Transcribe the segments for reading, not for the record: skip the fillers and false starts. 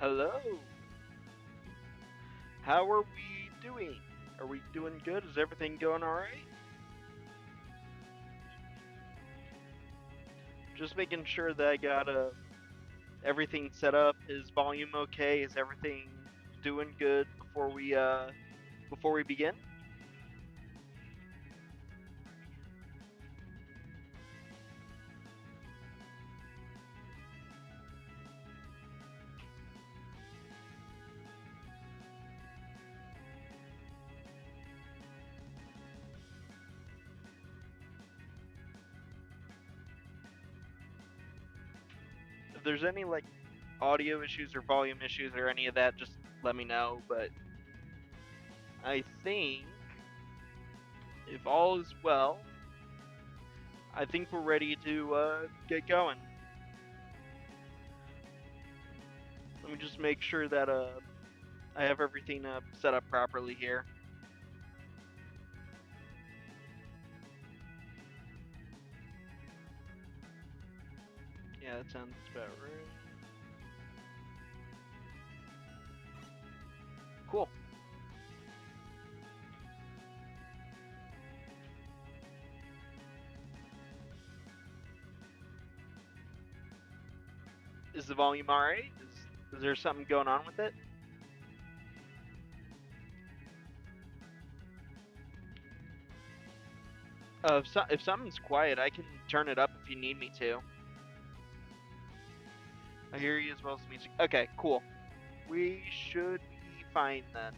Hello. How are we doing? Are we doing good? Is everything going alright? Just making sure that I got everything set up. Is volume okay? Is everything doing good before we begin? If there's any like audio issues or volume issues or any of that, just let me know. But I think if all is well, I think we're ready to get going. Let me just make sure that I have everything set up properly here. Yeah, that sounds about right. Cool. Is the volume alright? Is there something going on with it? If something's quiet, I can turn it up if you need me to. I hear you as well as music. Okay, cool. We should be fine then.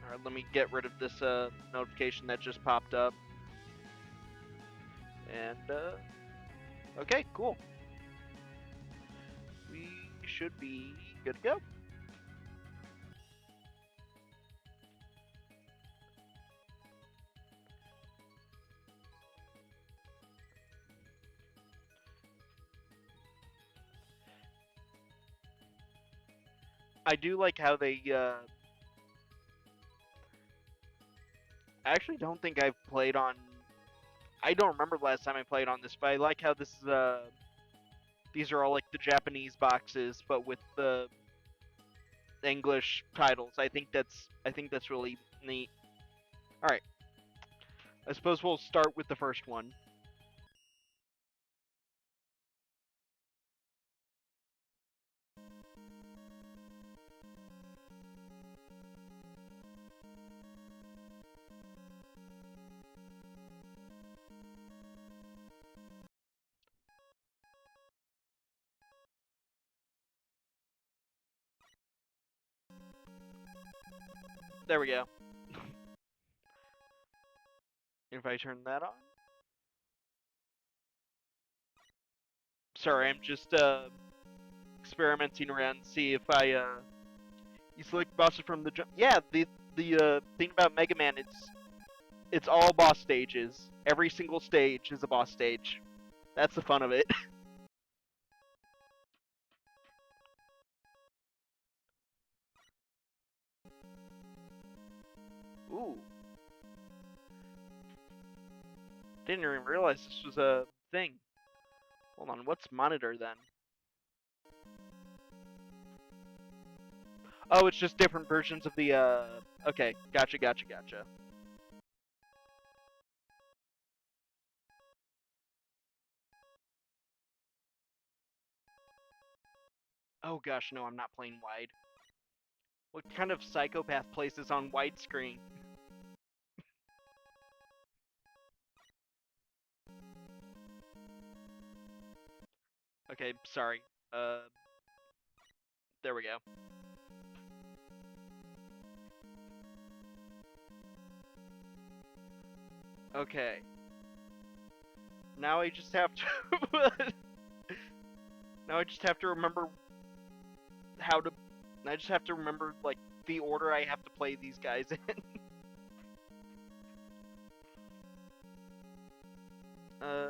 Alright, let me get rid of this notification that just popped up. And, okay, cool. We should be good to go. I do like how they, I actually don't think I've played on. I don't remember the last time I played on this, but I like how this is. These are all like the Japanese boxes, but with the English titles. I think that's really neat. All right, I suppose we'll start with the first one. There we go. If I turn that on. Sorry, I'm just experimenting around to see if I you select bosses from the yeah, the thing about Mega Man, it's all boss stages. Every single stage is a boss stage. That's the fun of it. Ooh, didn't even realize this was a thing. Hold on, what's monitor then? Oh, it's just different versions of the okay, gotcha. Oh gosh, no, I'm not playing wide. What kind of psychopath plays this on widescreen? Okay, sorry. There we go. Okay. Now I just have to. Now I just have to remember how to. I just have to remember like the order I have to play these guys in. uh.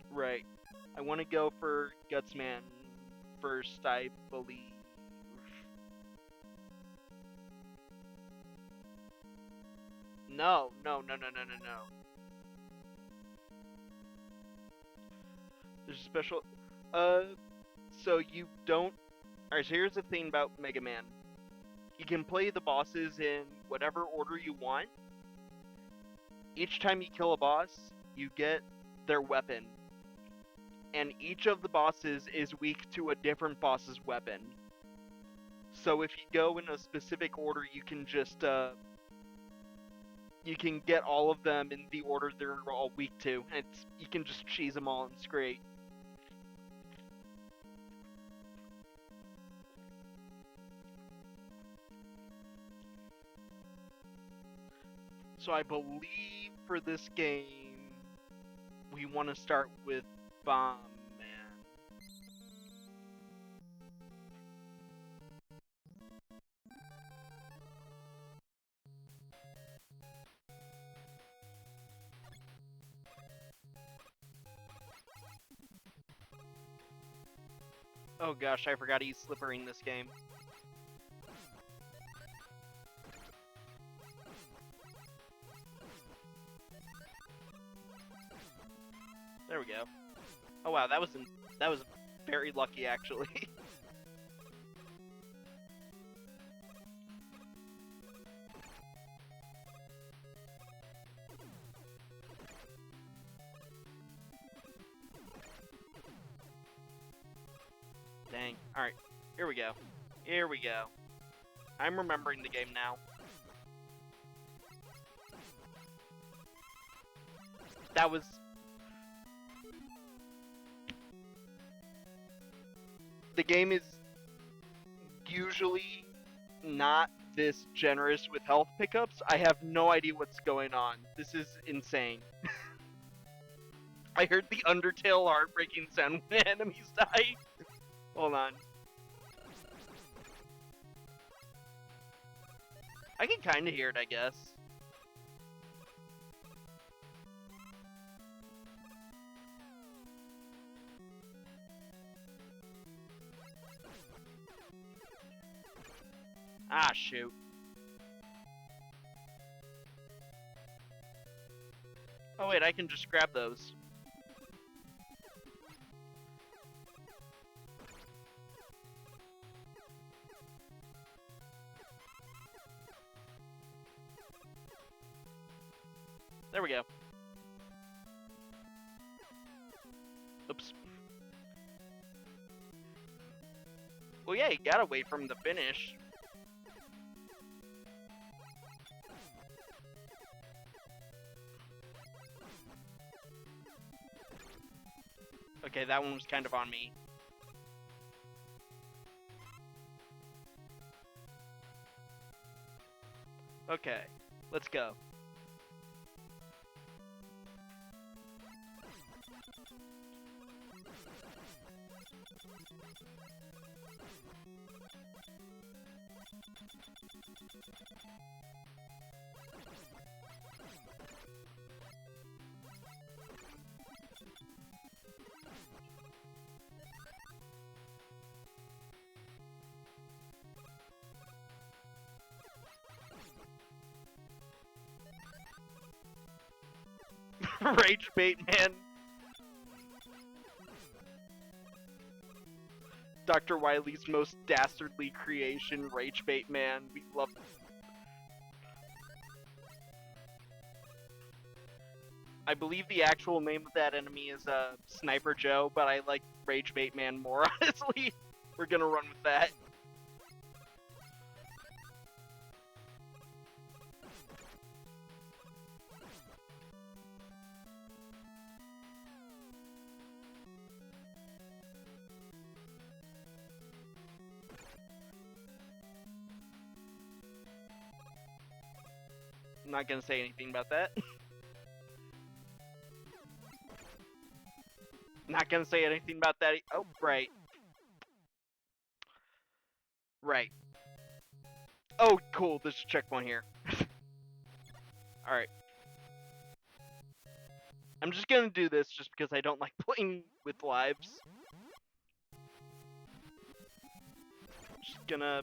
Right. I want to go for Gutsman first, I believe. No. There's a special. So you don't. Alright, so here's the thing about Mega Man. You can play the bosses in whatever order you want. Each time you kill a boss, you get their weapon. And each of the bosses is weak to a different boss's weapon. So if you go in a specific order, you can just, you can get all of them in the order they're all weak to. And you can just cheese them all, and it's great. So I believe for this game, we want to start with Bomb Man. Oh gosh, I forgot he's slippery in this game. There we go. Oh wow, that was very lucky actually. Dang. Alright, here we go. Here we go. I'm remembering the game now. That was... The game is usually not this generous with health pickups. I have no idea what's going on. This is insane. I heard the Undertale heartbreaking sound when enemies die. Hold on. I can kinda hear it, I guess. Ah, shoot. Oh wait, I can just grab those. There we go. Oops. Well, yeah, you gotta wait for him to finish. Okay, that one was kind of on me. Okay, let's go. Rage Bait Man. Dr. Wily's most dastardly creation, Rage Bait Man. We love this. I believe the actual name of that enemy is Sniper Joe, but I like Rage Bait Man more, honestly. We're gonna run with that. I'm not gonna say anything about that. Not gonna say anything about that. Oh, right. Right. Oh, cool. There's a checkpoint here. Alright. I'm just gonna do this just because I don't like playing with lives. Just gonna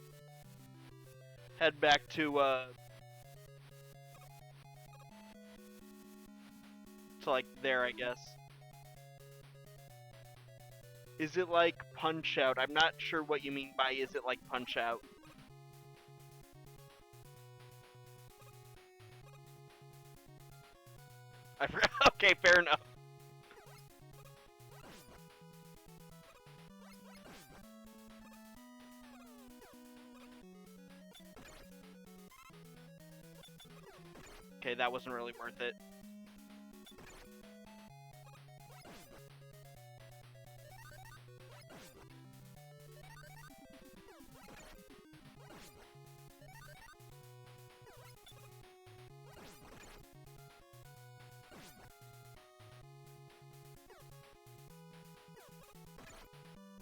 head back to like there, I guess. Is it like Punch Out? I'm not sure what you mean by is it like Punch Out. I forgot. Okay, fair enough. Okay, that wasn't really worth it.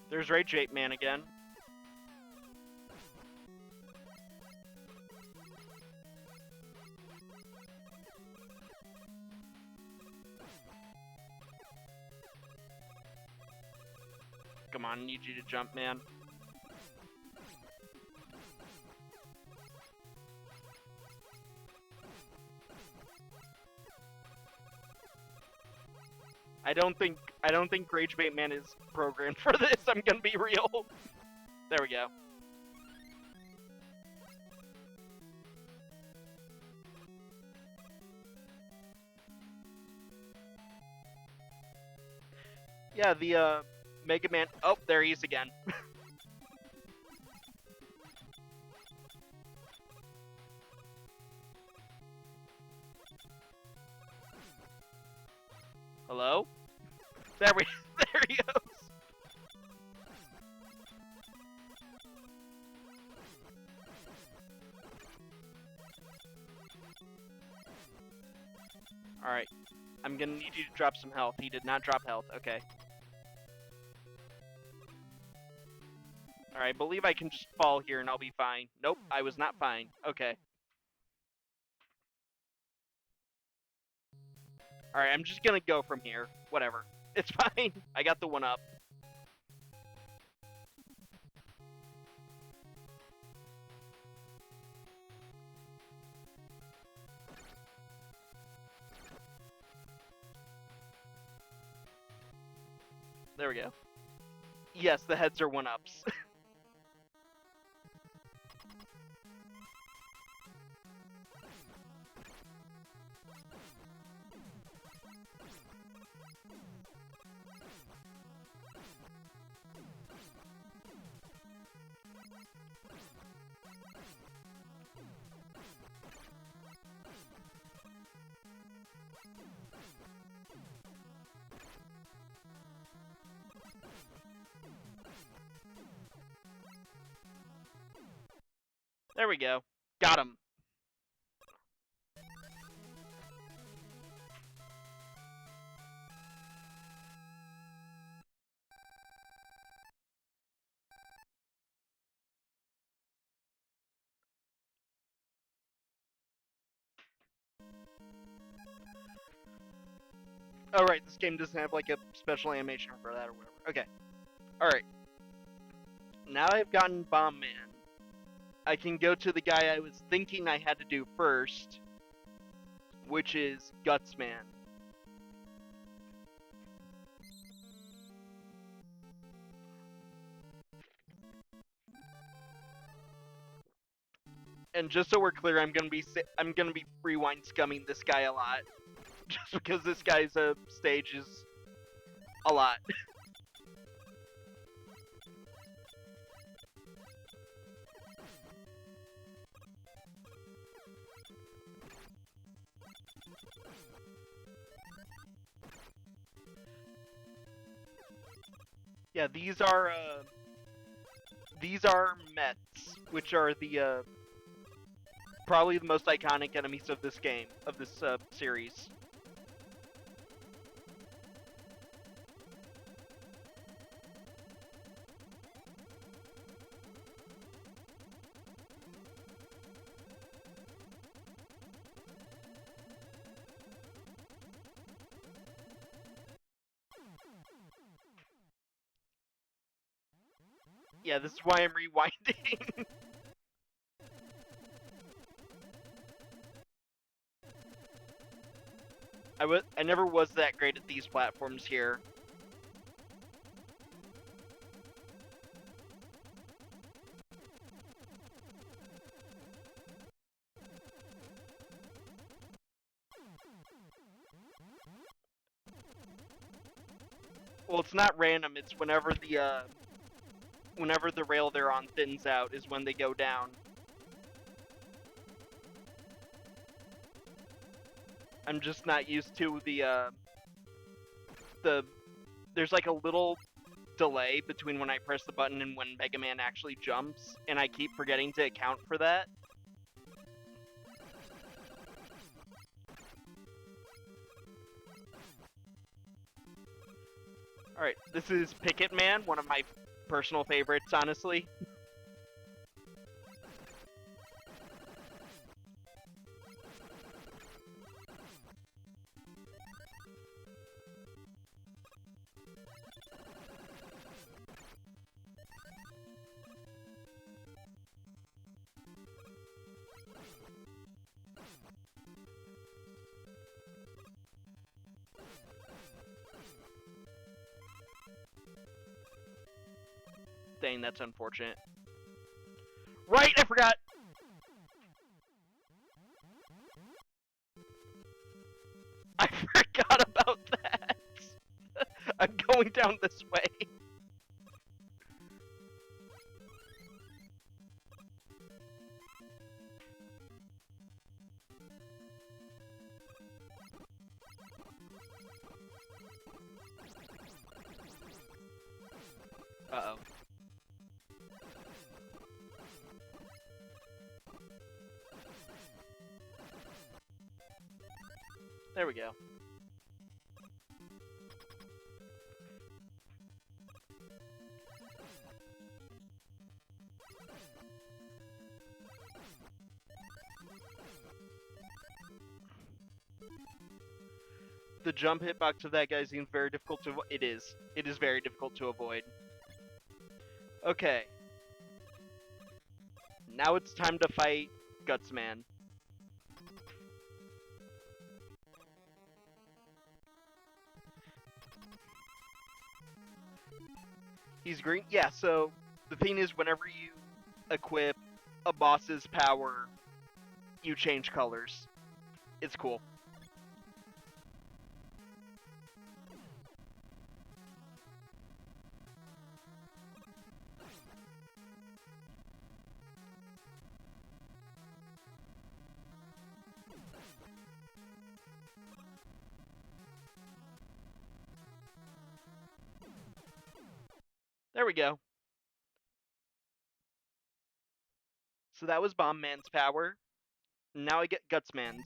There's Rage 8 Man again. Come on, I need you to jump, man. I don't think Rage Bait Man is programmed for this. I'm gonna be real. There we go. Yeah, the Mega Man. Oh, there he is again. Hello? There he goes. Alright. I'm gonna need you to drop some health. He did not drop health. Okay. Alright, I believe I can just fall here and I'll be fine. Nope, I was not fine. Okay. Alright, I'm just gonna go from here. Whatever. It's fine. I got the one up. There we go. Yes, the heads are one-ups. There we go. Got him. Alright, this game doesn't have like a special animation for that or whatever. Okay. Alright. Now I've gotten Bomb Man, I can go to the guy I was thinking I had to do first, which is Guts Man. And just so we're clear, I'm gonna be rewind scumming this guy a lot, just because this guy's stage is a lot. Yeah, these are Mets, which are the probably the most iconic enemies of this game, of this series. Yeah, this is why I'm rewinding. I never was that great at these platforms here. Well, it's not random. It's whenever the rail they're on thins out is when they go down. I'm just not used to there's like a little delay between when I press the button and when Mega Man actually jumps, and I keep forgetting to account for that. Alright, this is Picket Man, one of my personal favorites, honestly. Dang, that's unfortunate. Right, I forgot! I forgot about that! I'm going down this way. Uh-oh. There we go. The jump hitbox of that guy seems very difficult to avoid. It is. It is very difficult to avoid. Okay. Now it's time to fight Guts Man. He's green? Yeah, so the thing is, whenever you equip a boss's power, you change colors. It's cool. There we go. So that was Bomb Man's power. Now I get Guts Man's.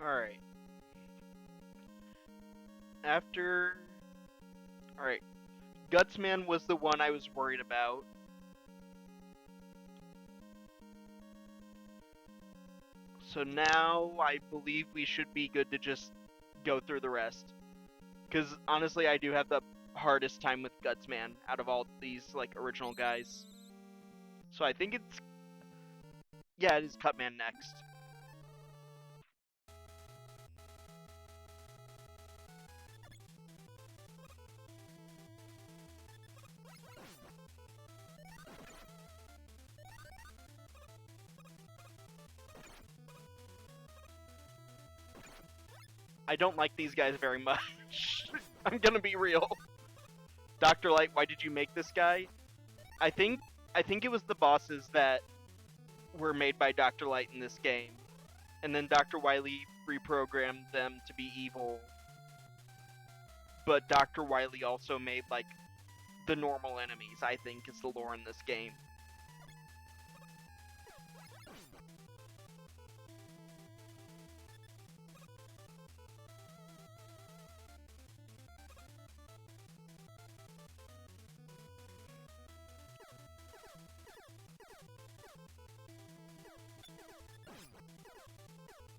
Alright. After... Alright. Guts Man was the one I was worried about. So now I believe we should be good to just go through the rest. Because honestly, I do have the hardest time with Guts Man out of all these like original guys. So I think it's... Yeah, it is Cutman next. I don't like these guys very much. I'm gonna be real. Dr. Light, why did you make this guy? I think it was the bosses that were made by Dr. Light in this game. And then Dr. Wily reprogrammed them to be evil. But Dr. Wily also made, like, the normal enemies, I think, is the lore in this game.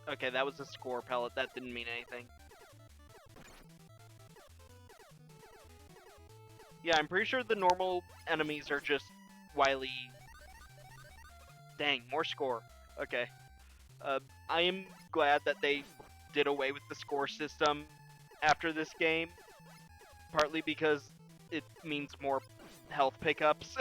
Okay, that was a score pellet. That didn't mean anything. Yeah, I'm pretty sure the normal enemies are just Wily. Dang, more score. Okay. I am glad that they did away with the score system after this game, partly because it means more health pickups.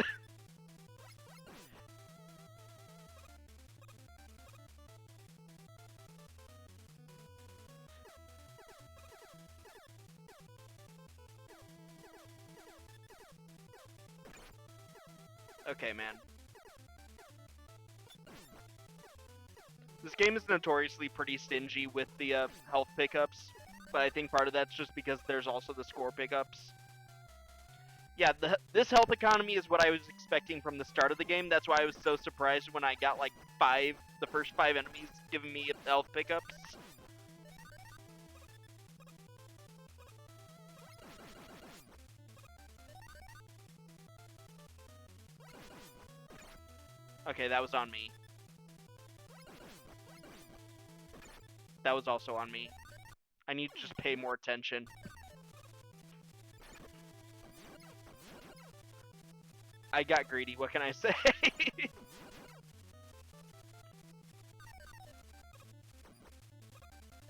Okay, man. This game is notoriously pretty stingy with the health pickups, but I think part of that's just because there's also the score pickups. Yeah, this health economy is what I was expecting from the start of the game. That's why I was so surprised when I got like the first 5 enemies giving me health pickups. Okay, that was on me. That was also on me. I need to just pay more attention. I got greedy, what can I say?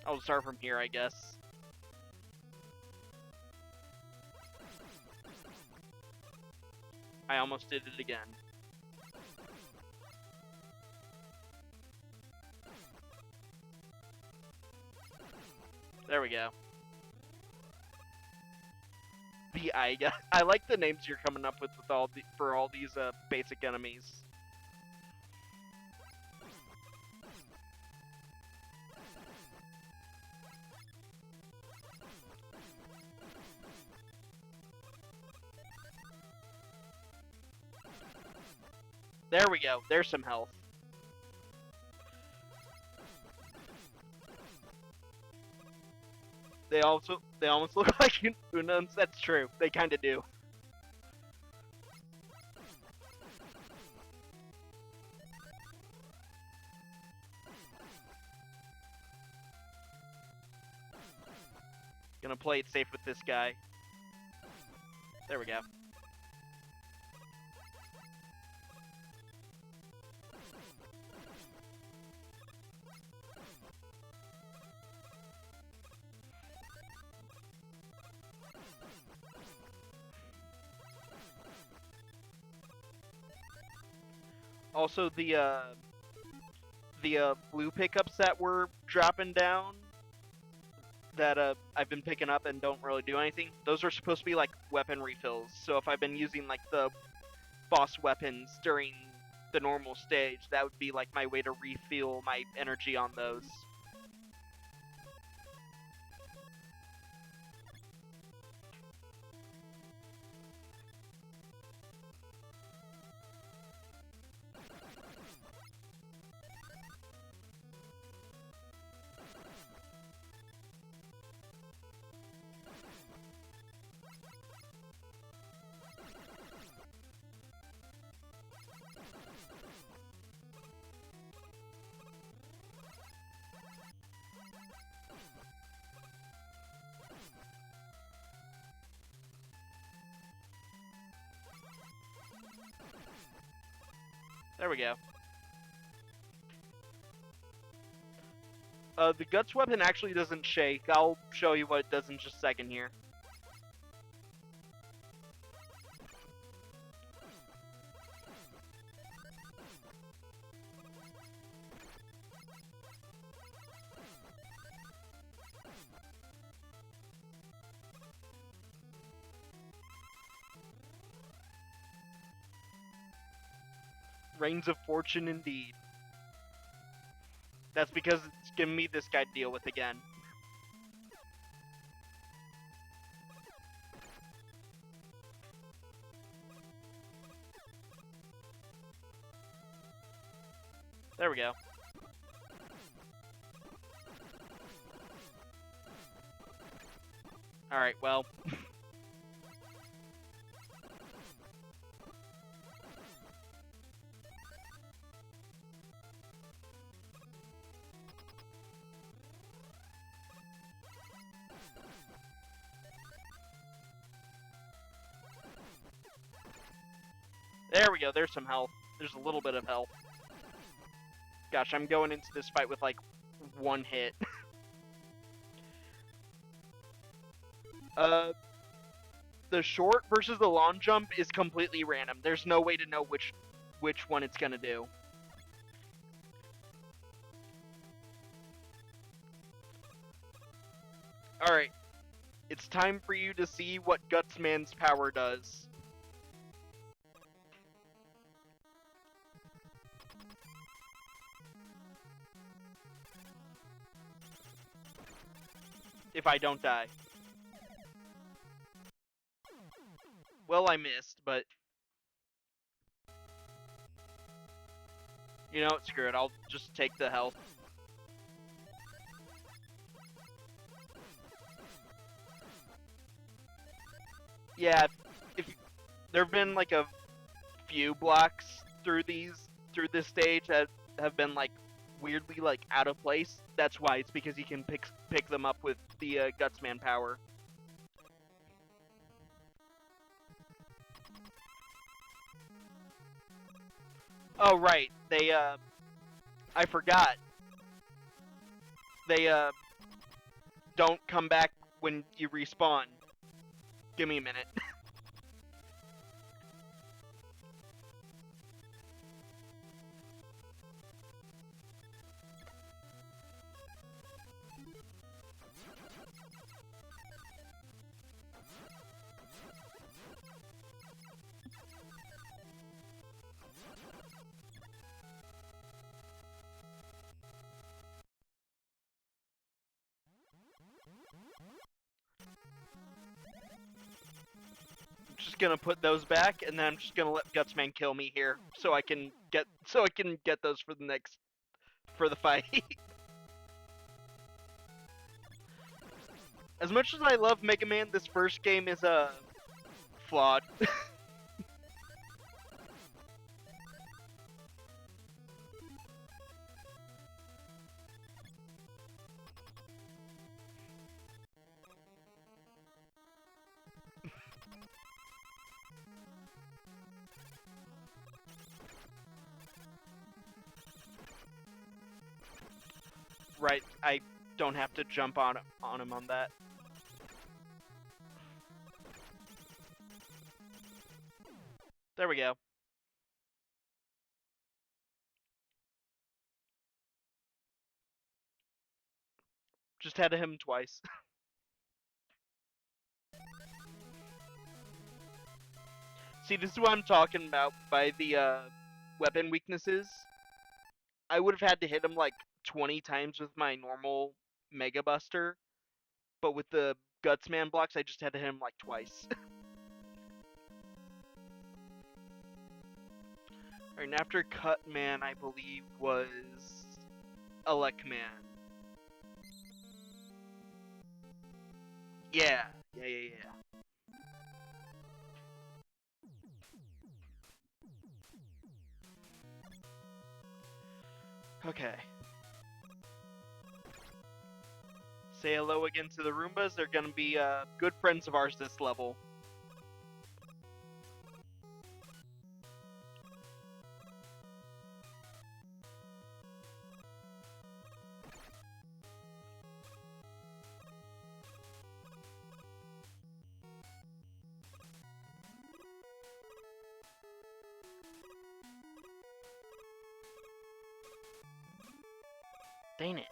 I'll start from here, I guess. I almost did it again. There we go. I like the names you're coming up with for all these basic enemies. There we go. There's some health. They almost look like Unans. That's true. They kind of do. Gonna play it safe with this guy. There we go. Also, the blue pickups that were dropping down that I've been picking up and don't really do anything. Those are supposed to be like weapon refills. So if I've been using like the boss weapons during the normal stage, that would be like my way to refuel my energy on those. There we go. The guts weapon actually doesn't shake. I'll show you what it does in just a second here. Reigns of Fortune indeed. That's because it's giving me this guy to deal with again. There we go. Alright, well. There we go. There's some health. There's a little bit of health. Gosh, I'm going into this fight with like one hit. The short versus the long jump is completely random. There's no way to know which one it's gonna do. Alright. It's time for you to see what Gutsman's power does. If I don't die. Well, I missed, but... You know what, screw it, I'll just take the health. Yeah, if there have been like a few blocks through this stage that have been like weirdly like out of place. That's why. It's because you can pick them up with the Gutsman power. Oh right, they I forgot. They don't come back when you respawn. Give me a minute. I'm just gonna put those back, and then I'm just gonna let Gutsman kill me here, so I can get those for the fight. As much as I love Mega Man, this first game is flawed. Right, I don't have to jump on him on that. There we go. Just had to hit him twice. See, this is what I'm talking about by the weapon weaknesses. I would have had to hit him like 20 times with my normal Mega Buster, but with the Gutsman blocks, I just had to hit him like twice. Alright, and after Cutman, I believe, was Elec Man. Yeah. Okay. Say hello again to the Roombas. They're gonna be good friends of ours this level. Dang it.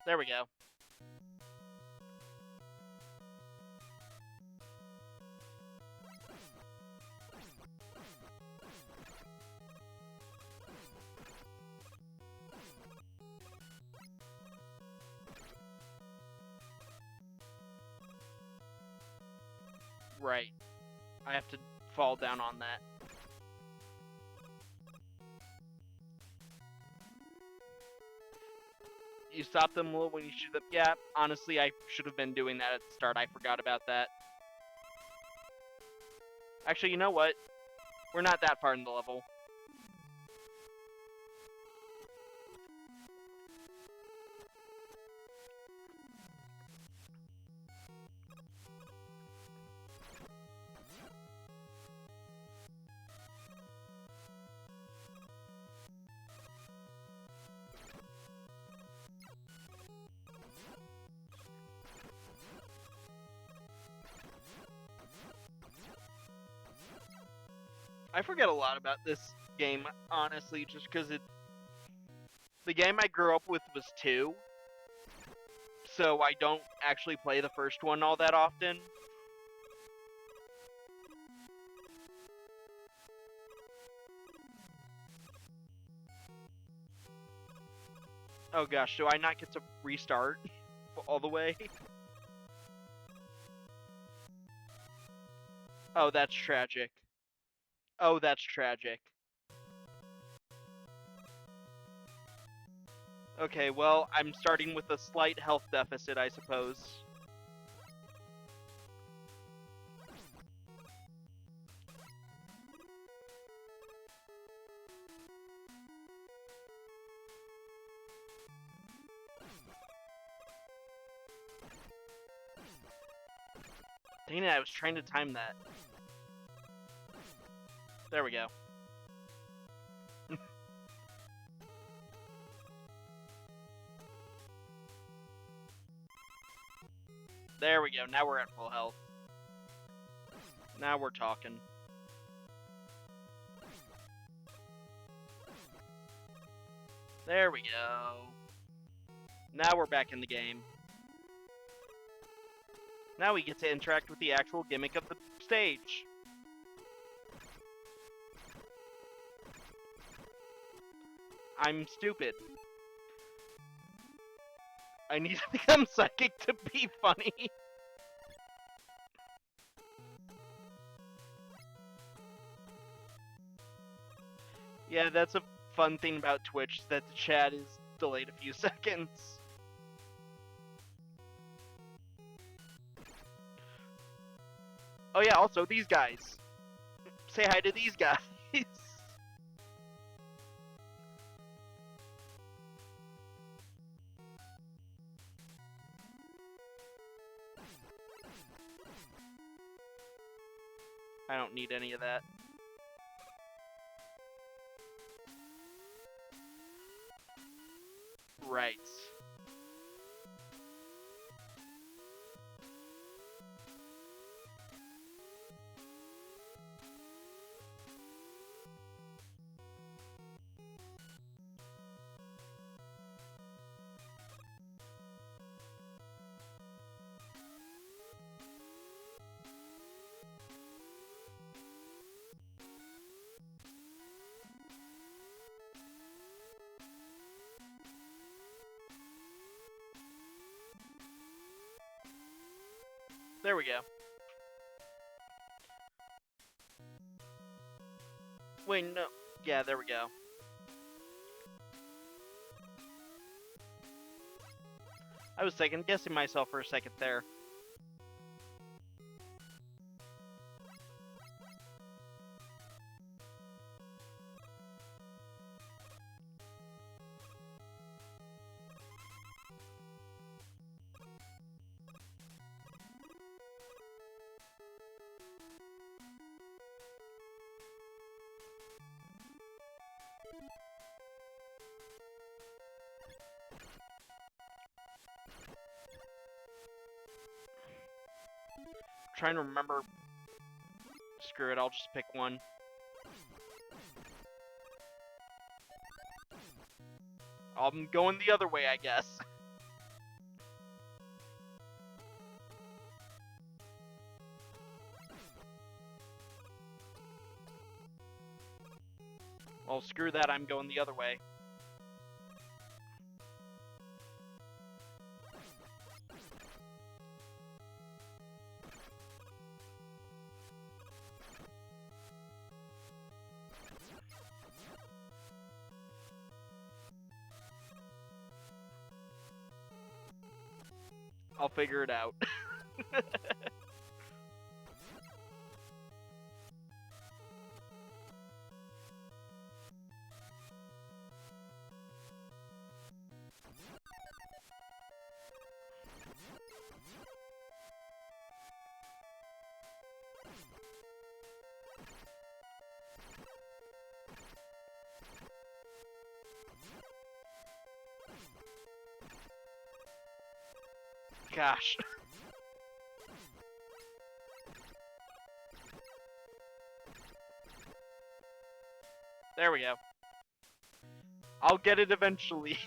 There we go. Right. I have to fall down on that. You stop them a little when you shoot them. Yeah, honestly, I should have been doing that at the start. I forgot about that. Actually, you know what? We're not that far in the level. I forget a lot about this game, honestly, just because the game I grew up with was 2, so I don't actually play the first one all that often. Oh gosh, do I not get to restart all the way? Oh, that's tragic. Oh, that's tragic. Okay, well, I'm starting with a slight health deficit, I suppose. Dang it, I was trying to time that. There we go. There we go, now we're at full health. Now we're talking. There we go. Now we're back in the game. Now we get to interact with the actual gimmick of the stage. I'm stupid. I need to become psychic to be funny. Yeah, that's a fun thing about Twitch, that the chat is delayed a few seconds. Oh yeah, also these guys. Say hi to these guys. I don't need any of that. Right. There we go. Wait, no. Yeah, there we go. I was second guessing myself for a second there. Trying to remember. Screw it, I'll just pick one. I'm going the other way, I guess. Well, screw that, I'm going the other way. I'll figure it out. Gosh. There we go. I'll get it eventually.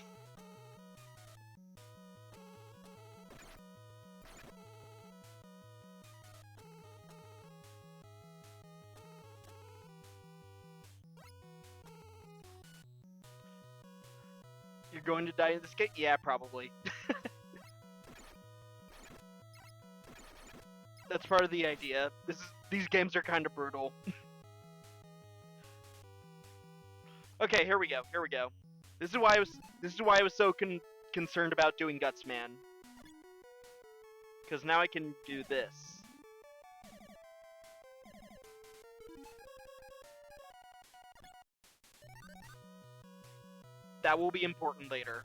You're going to die in this game? Yeah, probably. That's part of the idea. These games are kind of brutal. Okay, here we go. Here we go. This is why I was so concerned about doing Guts Man. Because now I can do this. That will be important later.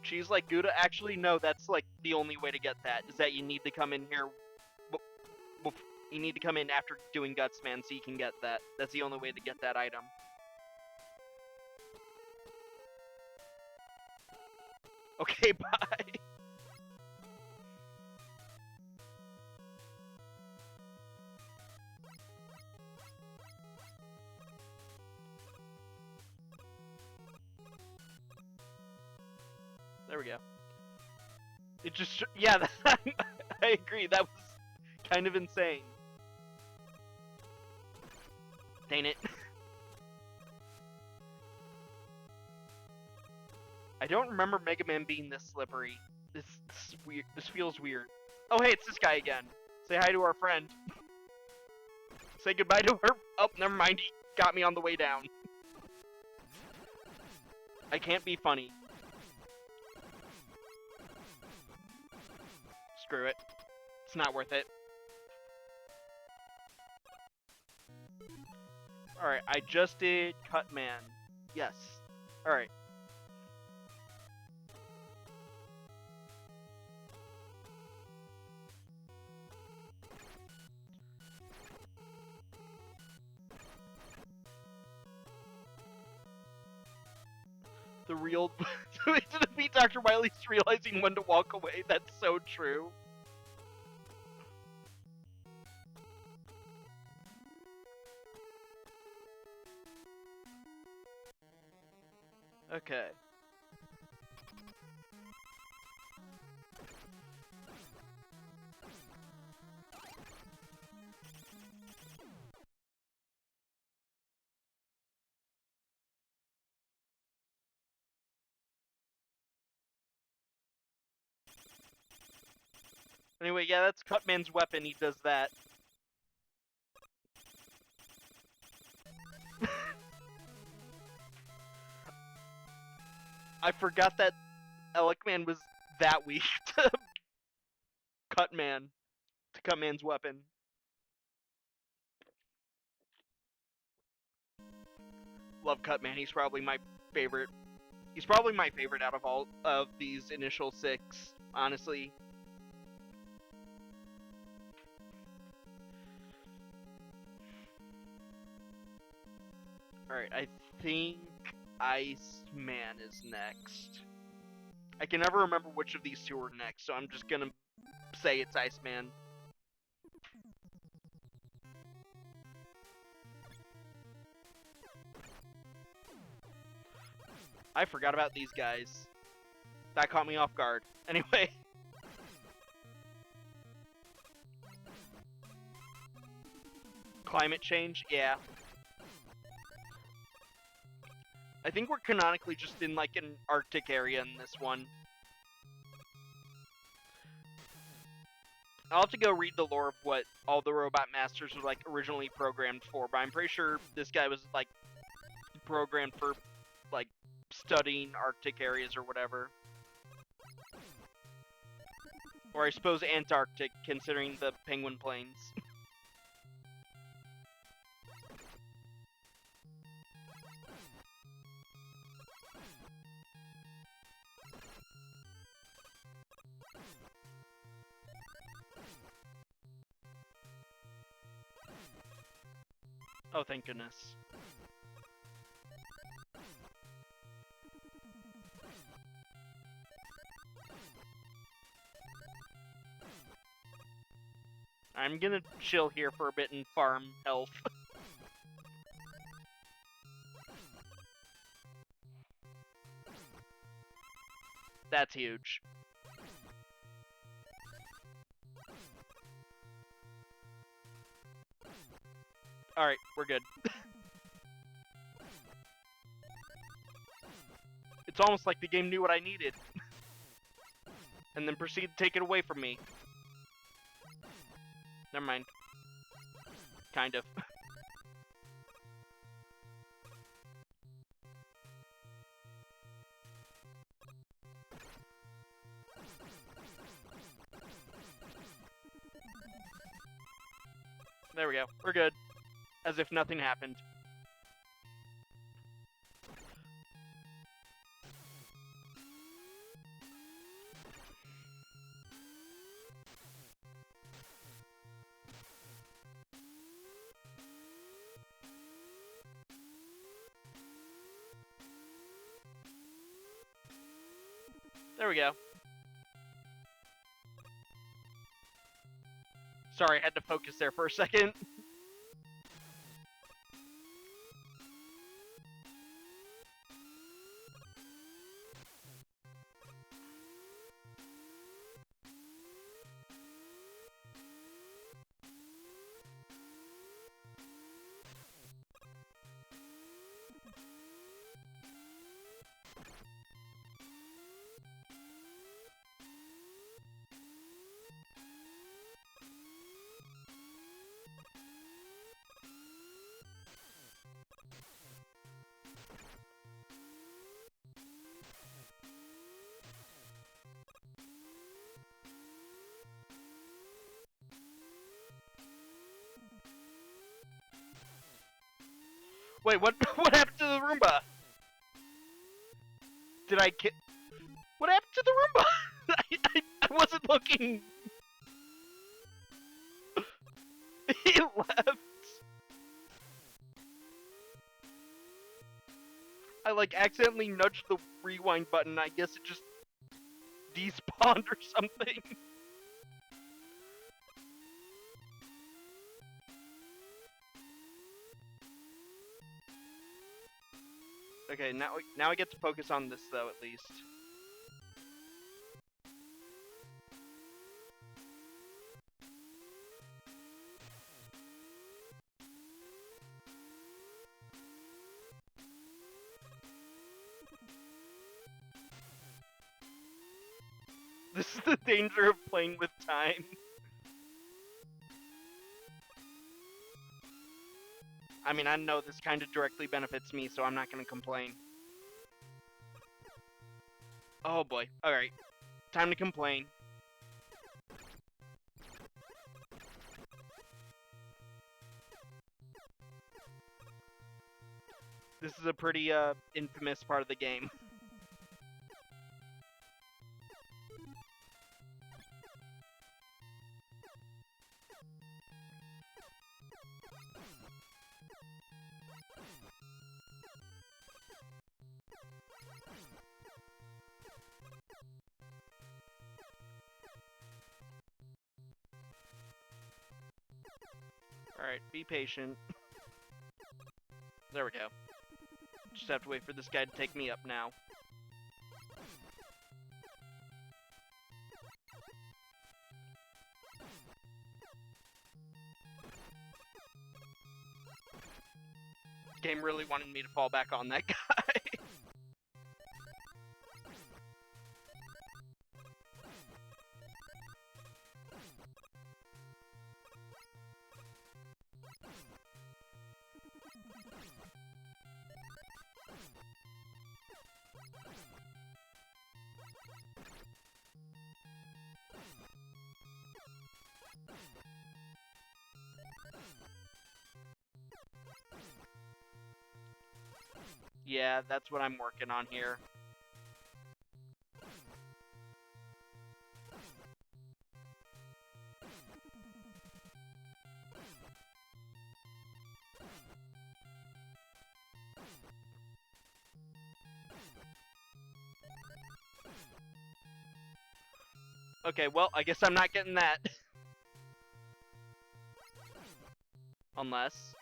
She's like, Gouda, actually, no, that's like the only way to get that, is that you need to come in here, you need to come in after doing Guts Man so you can get that. That's the only way to get that item. Okay, bye. There we go. It just, yeah, I agree, that was kind of insane. Dang it. I don't remember Mega Man being this slippery. This weird. This feels weird. Oh, hey, it's this guy again. Say hi to our friend. Say goodbye to her. Oh, never mind. He got me on the way down. I can't be funny. Screw it. It's not worth it. Alright, I just did Cut Man. Yes. Alright. The real way to defeat Dr. Wily's realizing when to walk away. That's so true. Okay. Anyway, yeah, that's Cutman's weapon. He does that. I forgot that Elec Man was that weak to Cutman. To Cutman's weapon. Love Cutman. He's probably my favorite. He's probably my favorite out of all of these initial 6, honestly. Alright, I think Iceman is next. I can never remember which of these two are next, so I'm just gonna say it's Iceman. I forgot about these guys. That caught me off guard. Anyway. Climate change? Yeah. I think we're canonically just in like an Arctic area in this one. I'll have to go read the lore of what all the Robot Masters were like originally programmed for, but I'm pretty sure this guy was like programmed for like studying Arctic areas or whatever. Or I suppose Antarctic, considering the Penguin Plains. Oh, thank goodness. I'm gonna chill here for a bit and farm health. That's huge. Alright, we're good. It's almost like the game knew what I needed. And then proceeded to take it away from me. Never mind. Kind of. There we go. We're good. As if nothing happened. There we go. Sorry, I had to focus there for a second. Wait, what happened to the Roomba? Did I ki- What happened to the Roomba? I wasn't looking. He left. I like accidentally nudged the rewind button. I guess it just despawned or something. Okay, now I get to focus on this though, at least. This is the danger of playing with time. I mean, I know this kind of directly benefits me, so I'm not gonna complain. Oh boy. Alright. Time to complain. This is a pretty, infamous part of the game. Alright, be patient. There we go. Just have to wait for this guy to take me up now. Game really wanted me to fall back on that guy. Yeah, that's what I'm working on here. Okay, well, I guess I'm not getting that. Unless...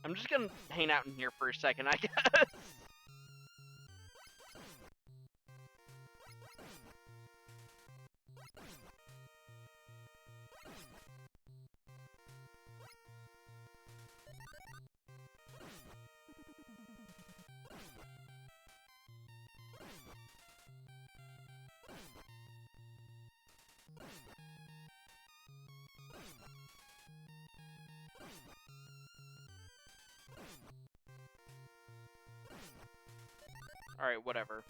I'm just gonna hang out in here for a second, I guess. Alright, whatever.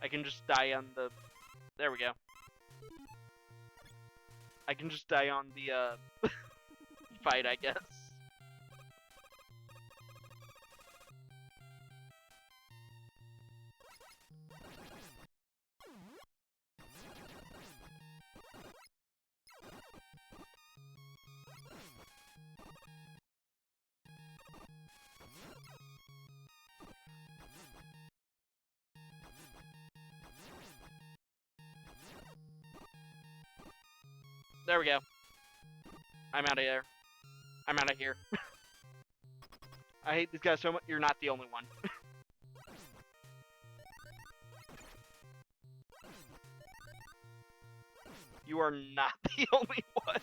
I can just die on the... There we go. I can just die on the, fight, I guess. There we go. I'm out of here. I'm out of here. I hate these guys so much. You're not the only one. You are not the only one.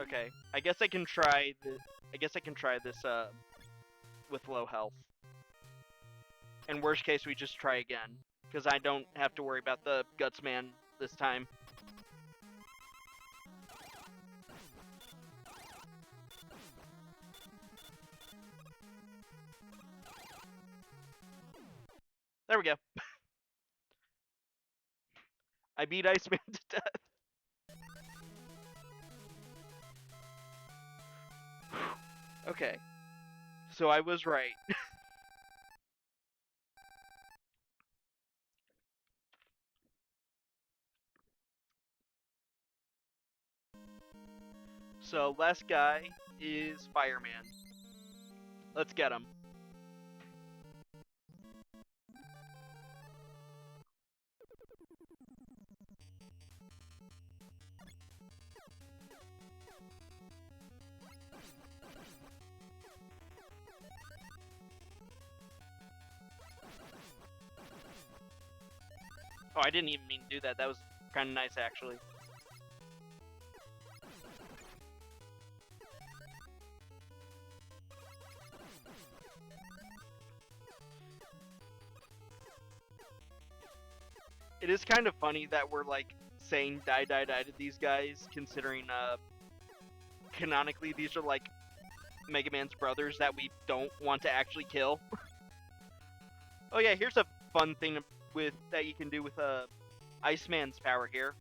Okay, I guess I can try this. I guess I can try this with low health. In worst case, we just try again, because I don't have to worry about the Guts Man this time. There we go. I beat Iceman to death. Okay. So I was right. So last guy is Fireman. Let's get him. Oh, I didn't even mean to do that. That was kind of nice, actually. It is kind of funny that we're, like, saying die, die, die to these guys, considering, canonically these are, like, Mega Man's brothers that we don't want to actually kill. Oh yeah, here's a fun thing with that you can do with, Iceman's power here.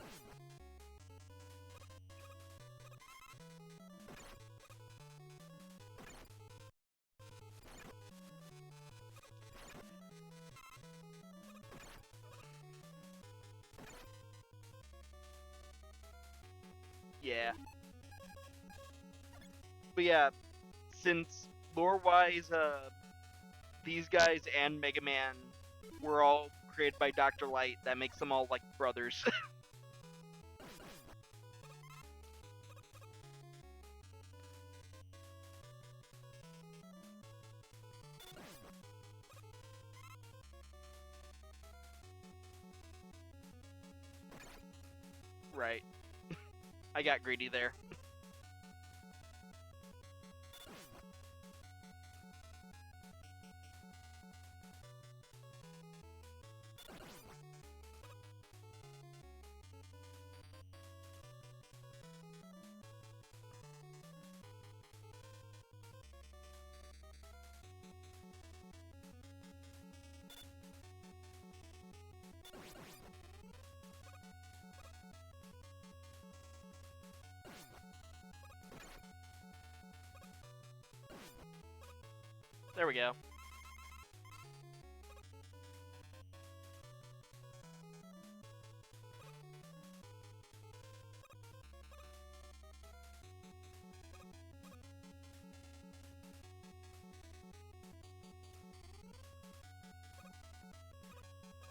Yeah. But yeah, since lore-wise, these guys and Mega Man were all created by Dr. Light, that makes them all, like, brothers. Right. I got greedy there. There we go.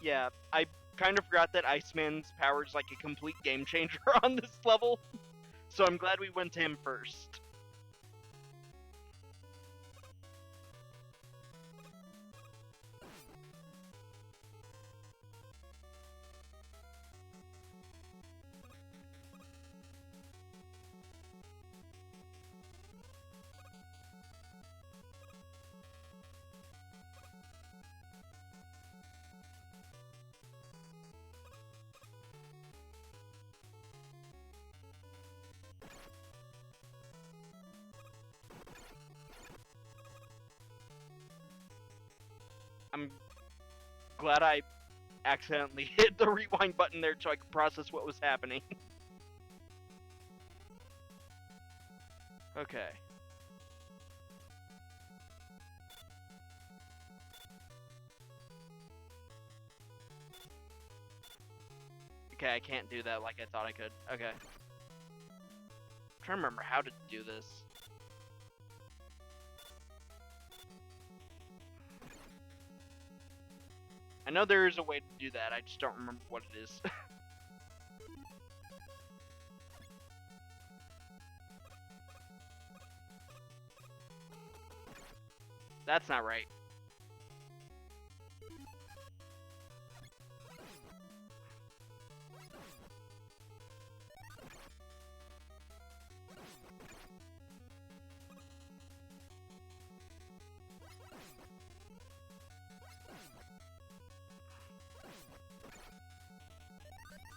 Yeah, I kind of forgot that Iceman's power is like a complete game changer on this level. So I'm glad we went to him first. I'm glad I accidentally hit the rewind button there so I could process what was happening. Okay. Okay, I can't do that like I thought I could. Okay. I'm trying to remember how to do this. I know there is a way to do that, I just don't remember what it is. That's not right.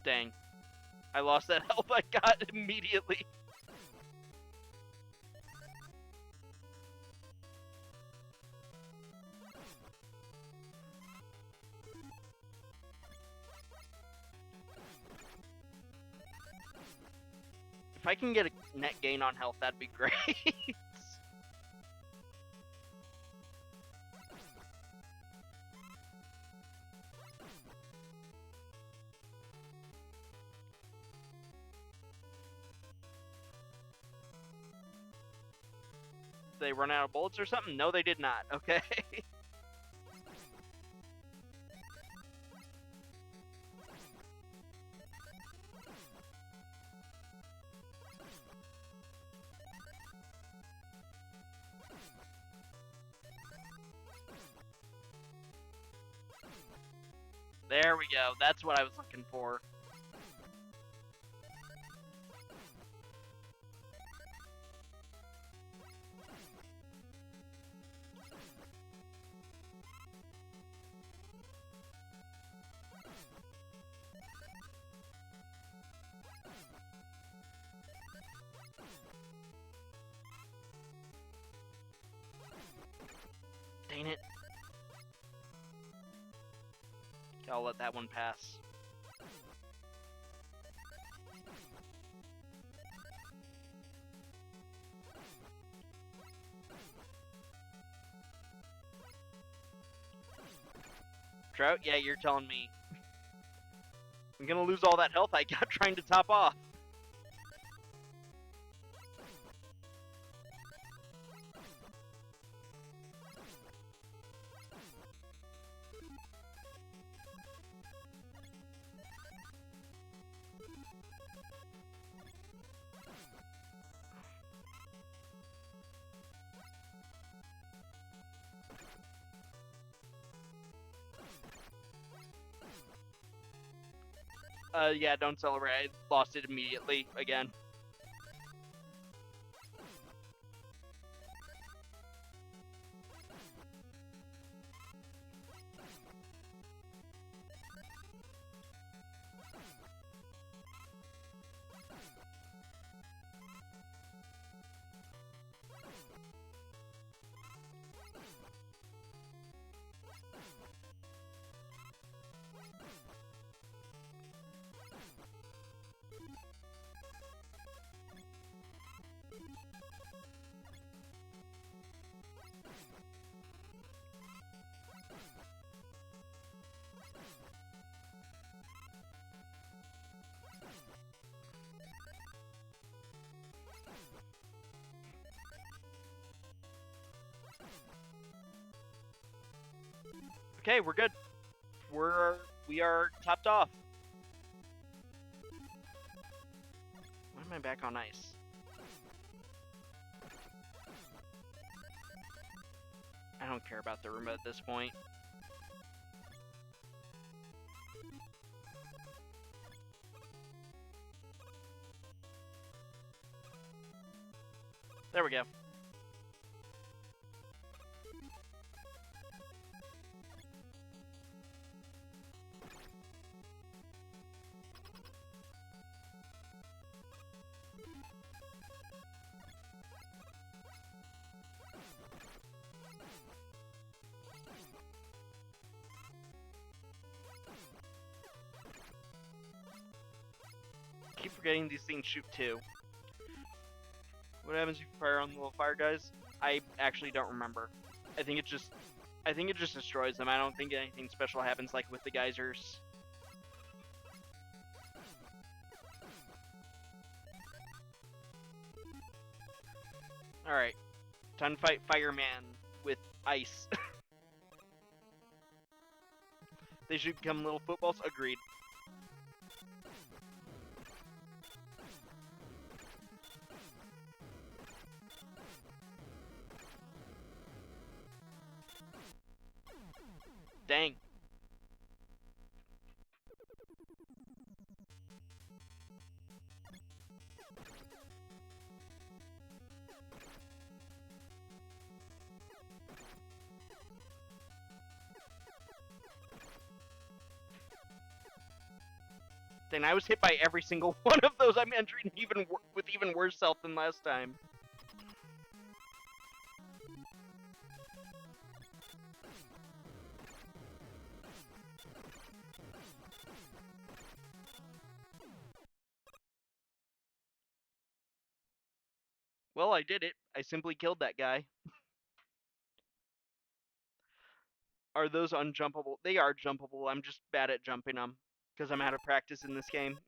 Dang. I lost that health I got immediately. If I can get a net gain on health, that'd be great. They run out of bullets or something? No, they did not. Okay. There we go. That's what I was looking for. Dang it. I'll let that one pass. Trout? Yeah, you're telling me. I'm gonna lose all that health I got trying to top off. Yeah, don't celebrate. I lost it immediately again. Okay, we're good. We are topped off. Why am I back on ice? I don't care about the Roomba at this point. There we go. Keep forgetting these things shoot too. What happens if you fire on the little fire guys? I actually don't remember. I think it just destroys them. I don't think anything special happens like with the geysers. Alright. Time to fight Fireman with ice. They should become little footballs? Agreed. Dang. Dang, I was hit by every single one of those. I'm entering with even worse health than last time. Well, I did it. I simply killed that guy. Are those unjumpable? They are jumpable. I'm just bad at jumping them because I'm out of practice in this game.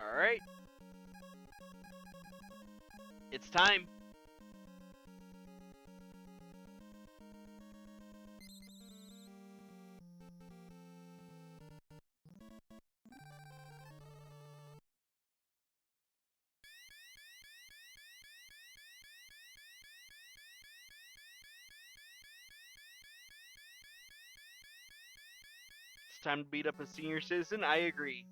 Alright. It's time. It's time to beat up a senior citizen. I agree.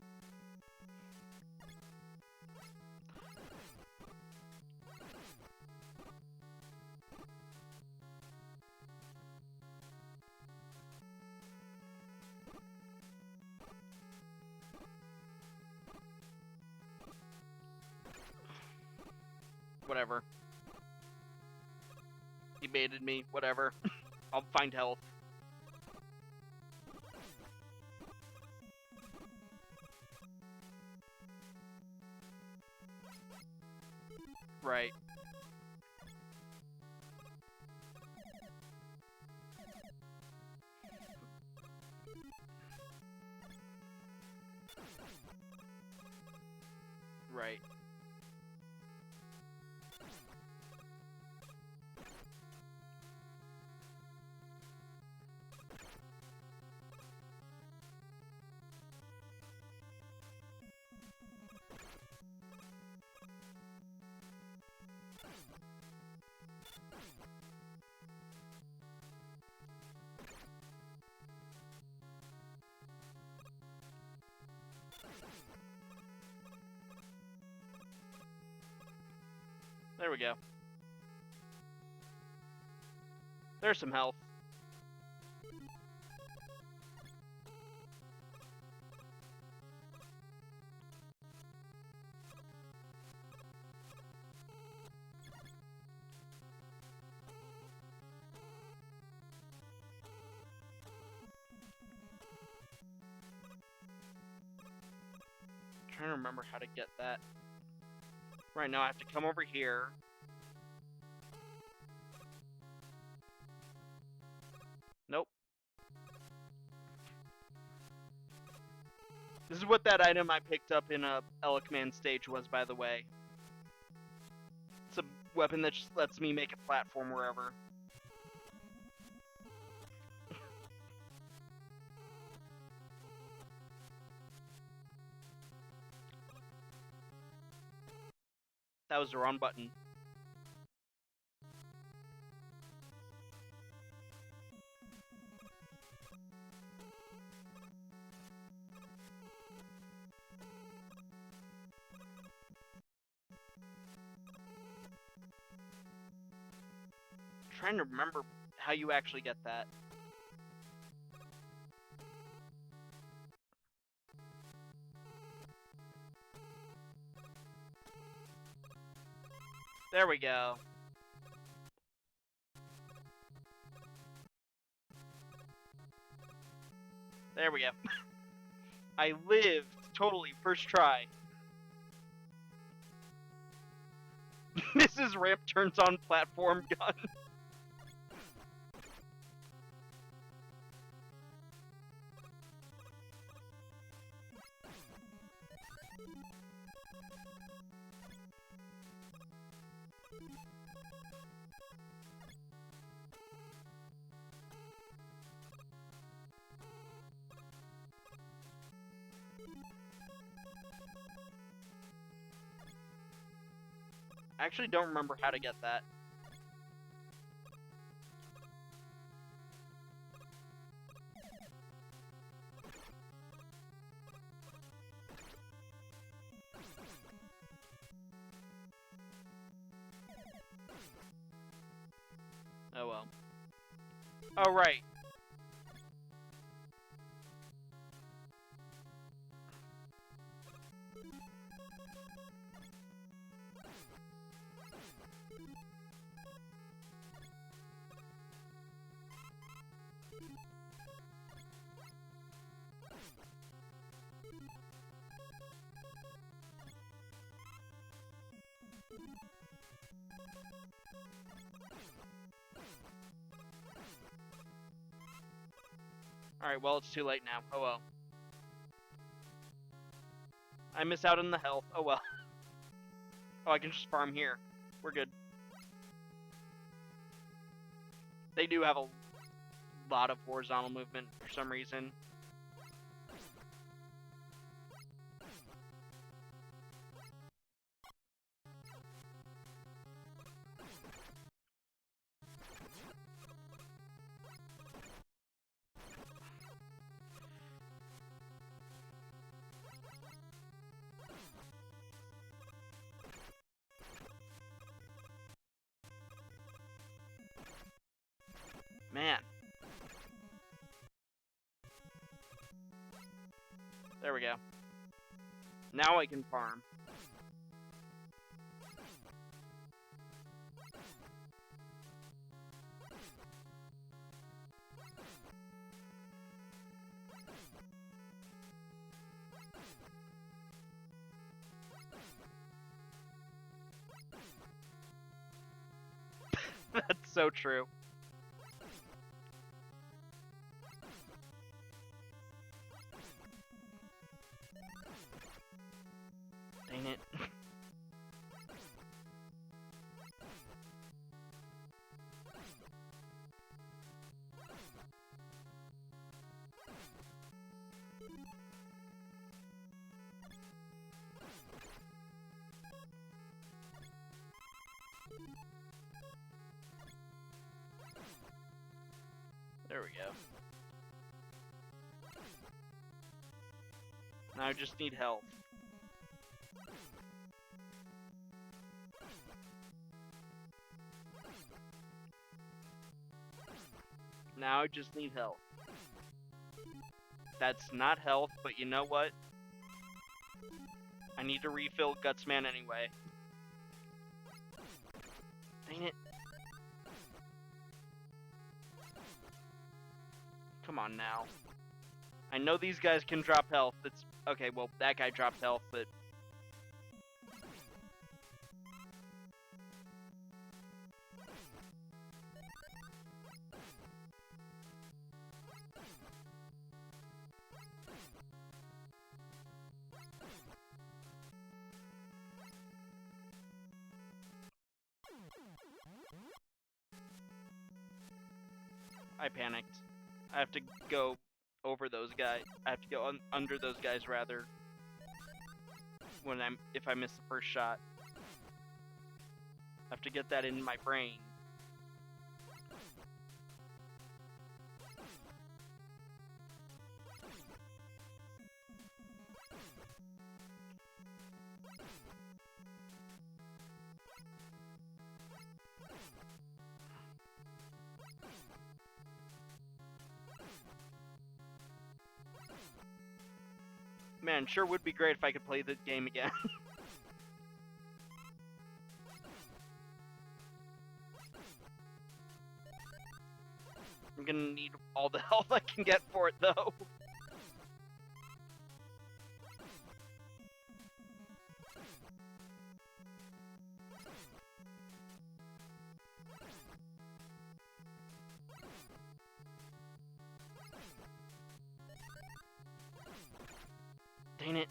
Whatever. He baited me. Whatever. I'll find health. Right. Right. There we go. There's some health. trying to remember how to get that. Right now I have to come over here. Nope. This is what that item I picked up in a Elec Man stage was, by the way. It's a weapon that just lets me make a platform wherever. That was the wrong button. I'm trying to remember how you actually get that. There we go. There we go. I lived totally first try. Mrs. Ramp turns on platform gun. I actually don't remember how to get that. Oh well. Oh right. Alright, well, it's too late now. Oh well. I miss out on the health. Oh well. Oh, I can just farm here. We're good. They do have a lot of horizontal movement for some reason. Man. There we go. Now I can farm. That's so true. Dang it. There we go. Now I just need health. Now I just need health. That's not health, but you know what? I need to refill Gutsman anyway. Dang it. Come on now. I know these guys can drop health. It's okay, well, that guy dropped health, but I panicked. I have to go over those guys. I have to go under those guys, rather, if I miss the first shot. I have to get that in my brain. Man, sure would be great if I could play the game again. I'm gonna need all the help I can get for it, though. Dang it.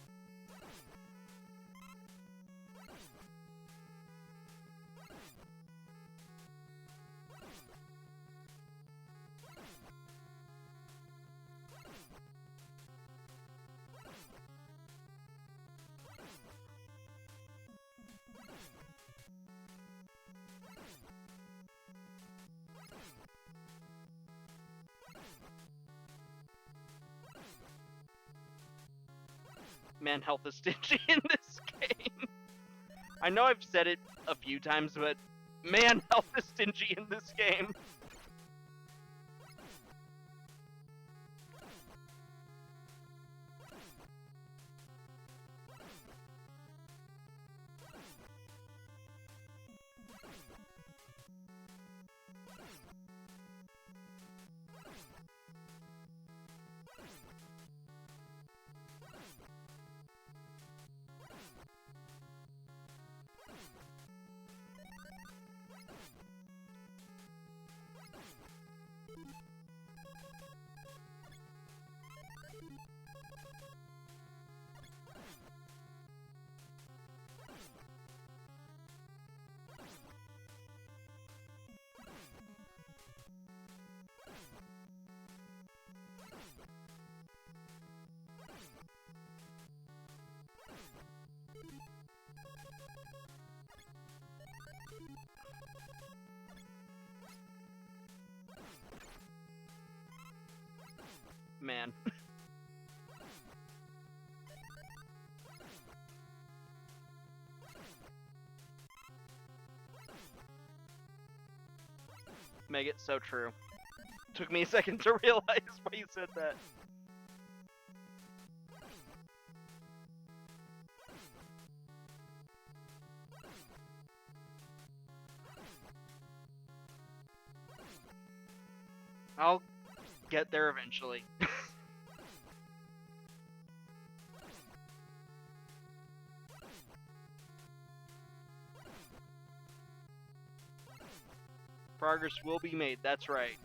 Man, health is stingy in this game. I know I've said it a few times, but man, health is stingy in this game. Man. Meg, it's so true. Took me a second to realize why you said that. I'll get there eventually. Progress will be made, that's right.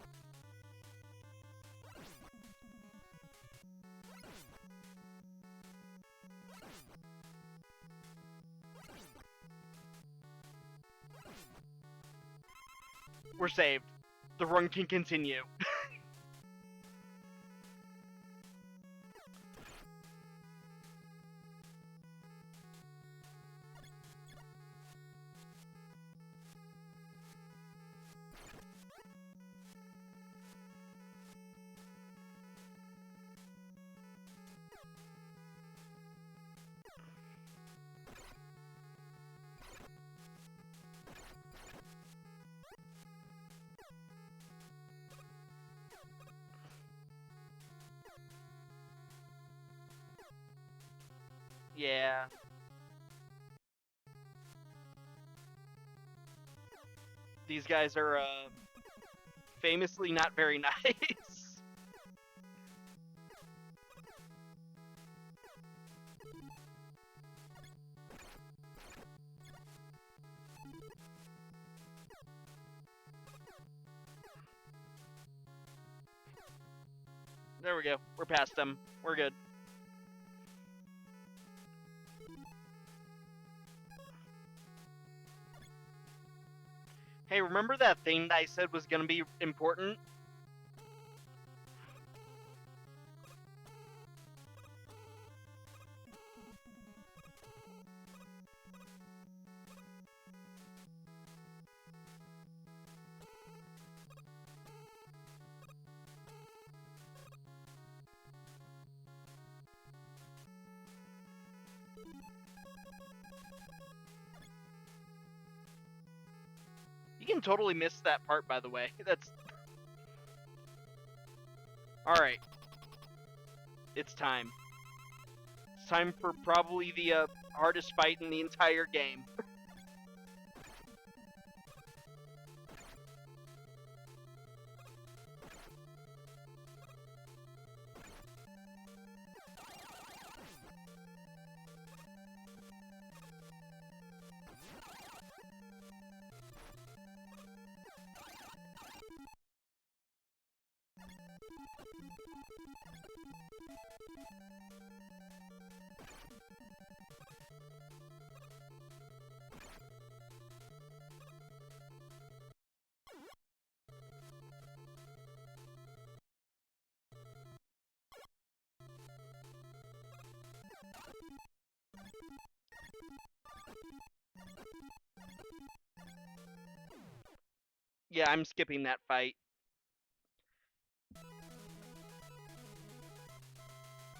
We're saved. The run can continue. Yeah. These guys are, famously not very nice. There we go. We're past them. We're good. Hey, remember that thing that I said was gonna be important? You can totally miss that part, by the way. That's... Alright. It's time. It's time for probably the hardest fight in the entire game. Yeah, I'm skipping that fight.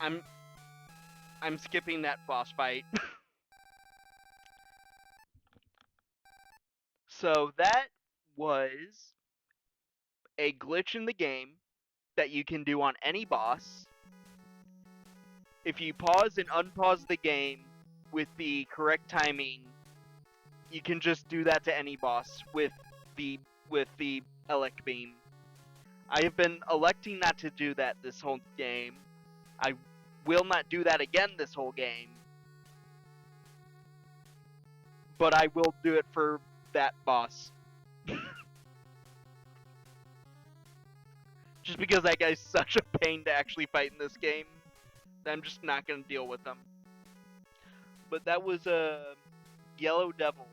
I'm skipping that boss fight. So that was a glitch in the game that you can do on any boss. If you pause and unpause the game with the correct timing, you can just do that to any boss with the Elec beam. I have been electing not to do that this whole game. I will not do that again this whole game. But I will do it for that boss. Just because that guy's such a pain to actually fight in this game, I'm just not going to deal with him. But that was a Yellow Devil,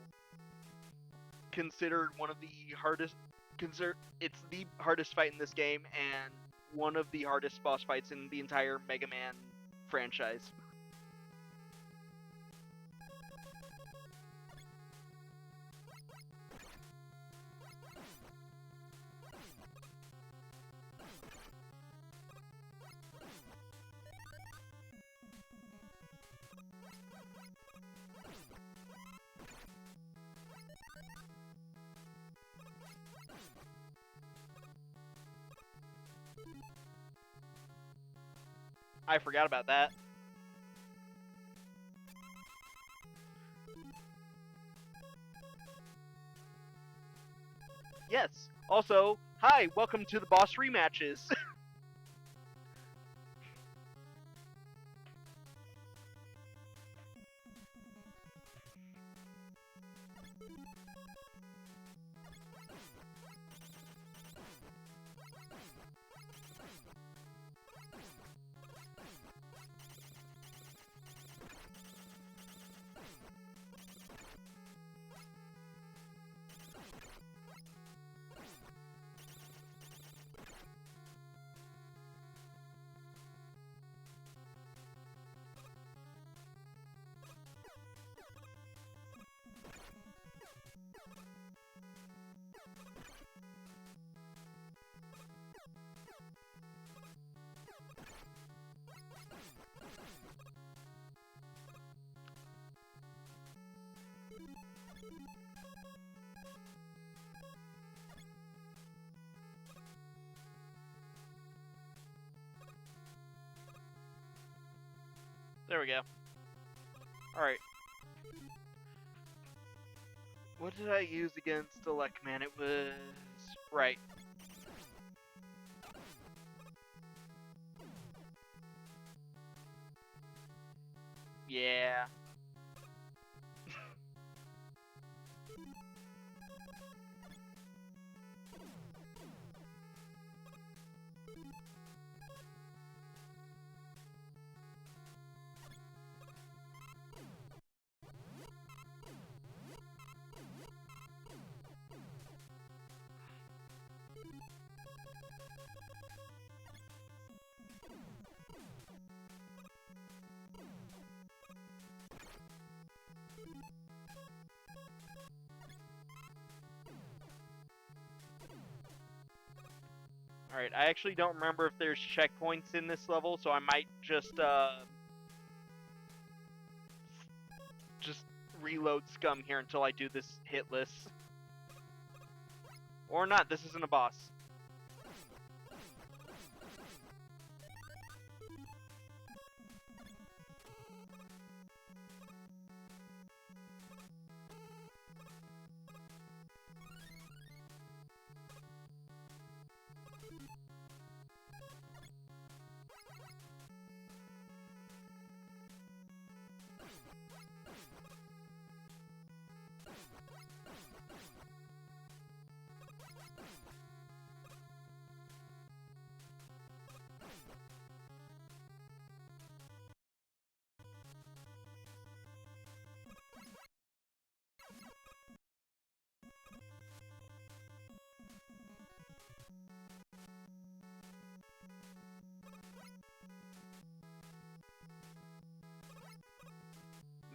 considered one of the hardest. It's the hardest fight in this game, and one of the hardest boss fights in the entire Mega Man franchise. I forgot about that. Yes. Also, hi, welcome to the boss rematches. There we go. Alright. What did I use against Elec Man? It was... Right. Yeah. Alright, I actually don't remember if there's checkpoints in this level, so I might just just reload scum here until I do this hit list. Or not, this isn't a boss.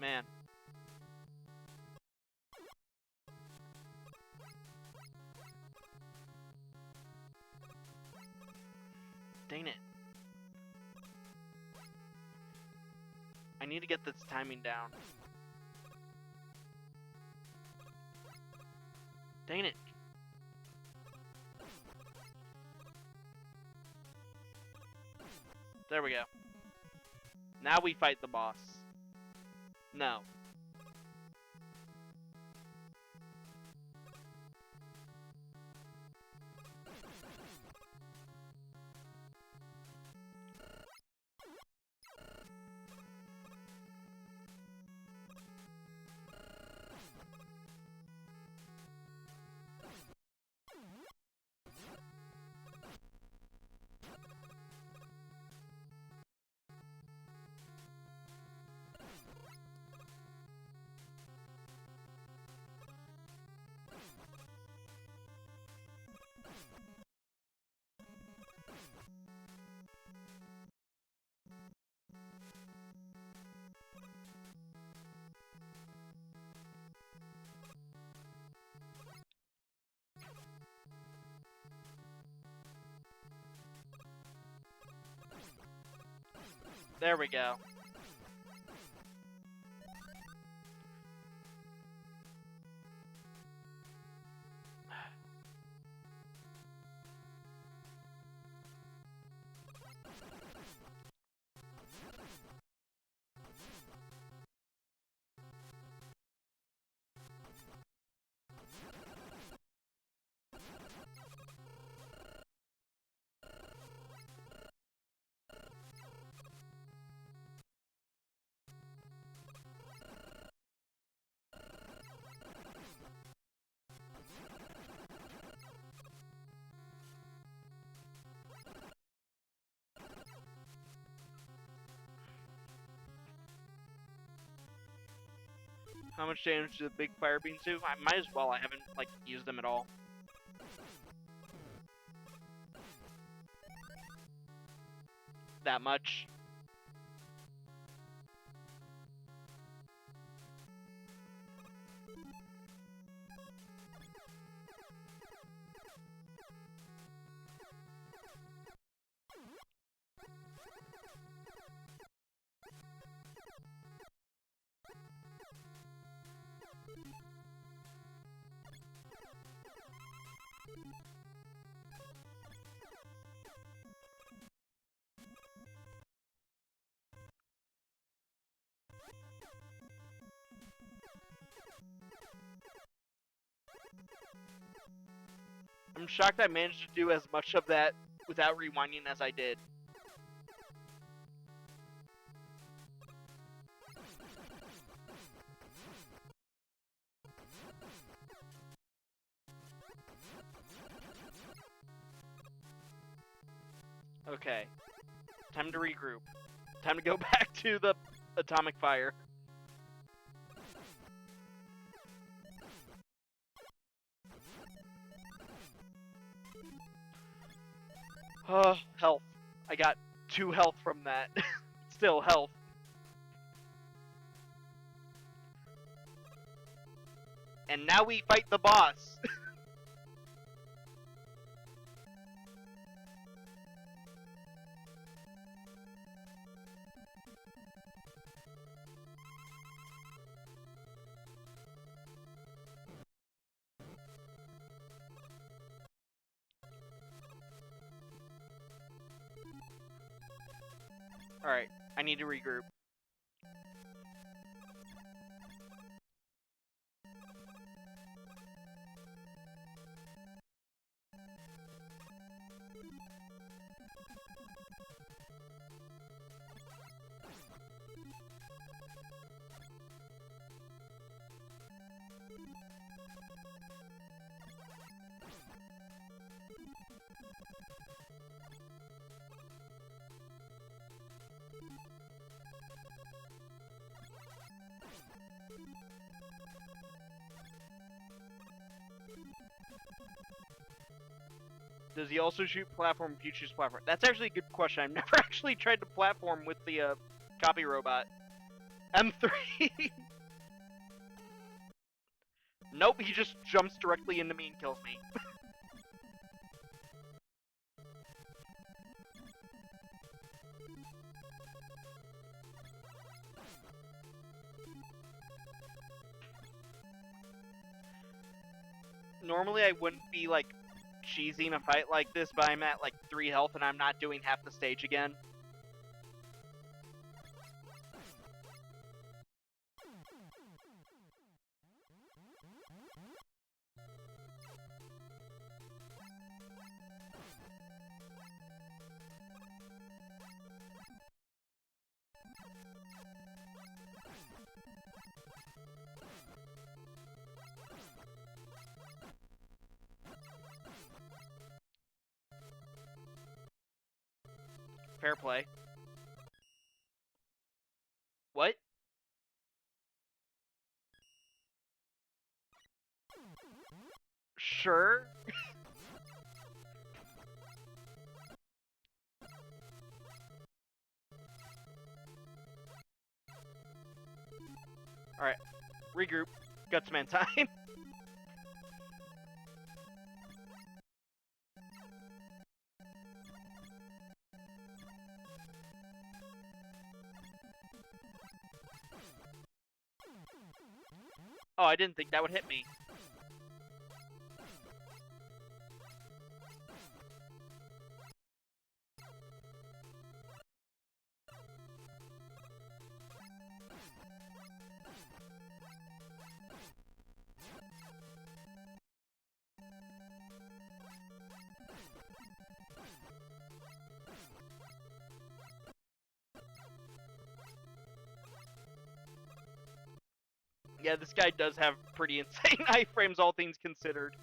Man. Dang it. I need to get this timing down. Dang it. There we go. Now we fight the boss. No. There we go. How much damage do the big fire beans do? I might as well. I haven't, like, used them at all. That much. I'm shocked I managed to do as much of that without rewinding as I did. Okay. Time to regroup. Time to go back to the atomic fire. Health. I got 2 health from that. Still health. And now we fight the boss. Alright, I need to regroup. Does he also shoot platform if you choose platform? That's actually a good question. I've never actually tried to platform with the copy robot. M3. Nope, he just jumps directly into me and kills me. Normally I wouldn't be like cheesing a fight like this, but I'm at like 3 health and I'm not doing half the stage again. Fair play. What? Sure. Alright, regroup. Gutsman time. Oh, I didn't think that would hit me. Yeah, this guy does have pretty insane iframes, all things considered.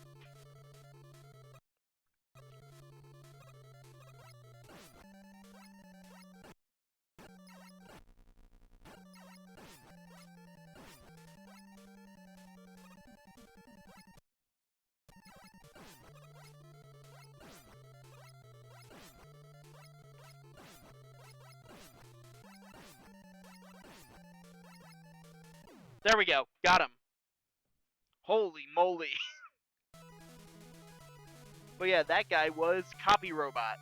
There we go. Got him. Holy moly. But yeah, that guy was Copy Robot.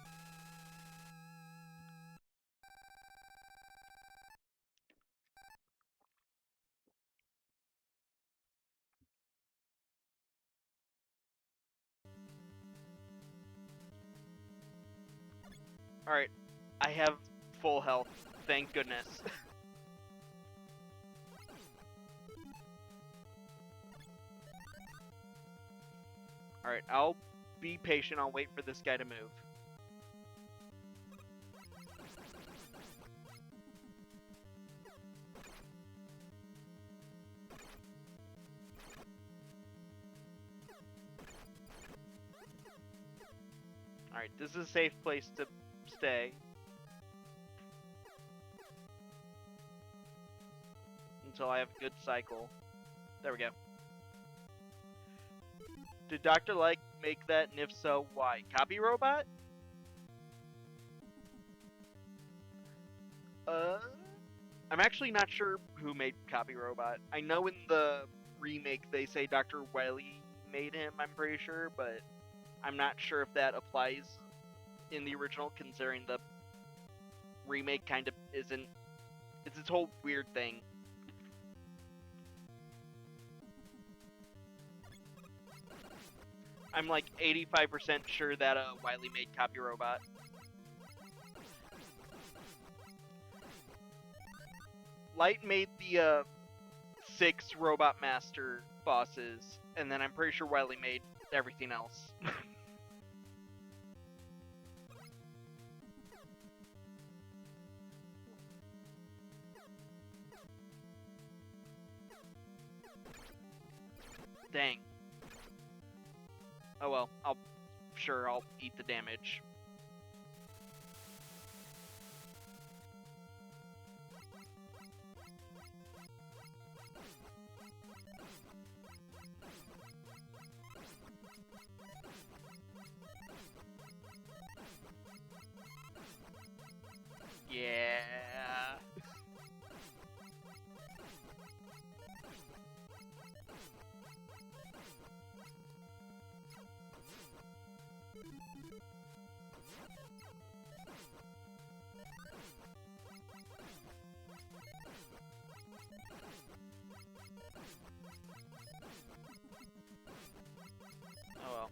Alright, I have full health. Thank goodness. Alright, I'll be patient. I'll wait for this guy to move. Alright, this is a safe place to stay. Until I have a good cycle. There we go. Did Dr. Like make that, and if so, why? Copy Robot? I'm actually not sure who made Copy Robot. I know in the remake they say Dr. Wily made him, I'm pretty sure, but I'm not sure if that applies in the original, considering the remake kind of isn't. It's its whole weird thing. I'm like 85% sure that Wily made Copy Robot. Light made the 6 Robot Master bosses, and then I'm pretty sure Wily made everything else. Dang. Oh well, I'll eat the damage. Yeah. Oh well.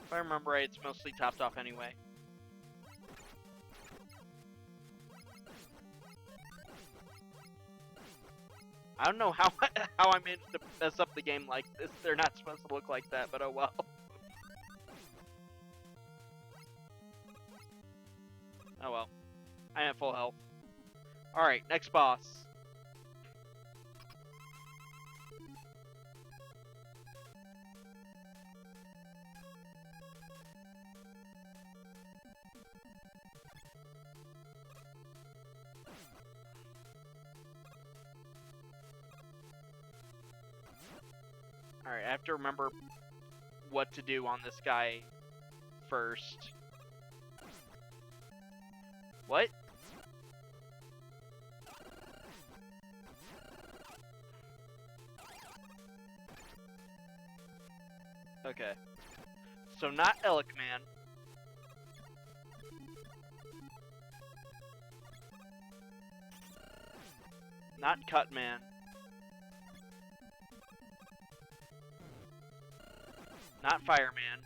If I remember right, it's mostly topped off anyway. I don't know how how I managed to mess up the game like this. They're not supposed to look like that, but oh well. Oh well. I am at full health. Alright, next boss. Alright, I have to remember what to do on this guy first. What? Okay. So not Elec Man. Not Cut Man. Not Fireman.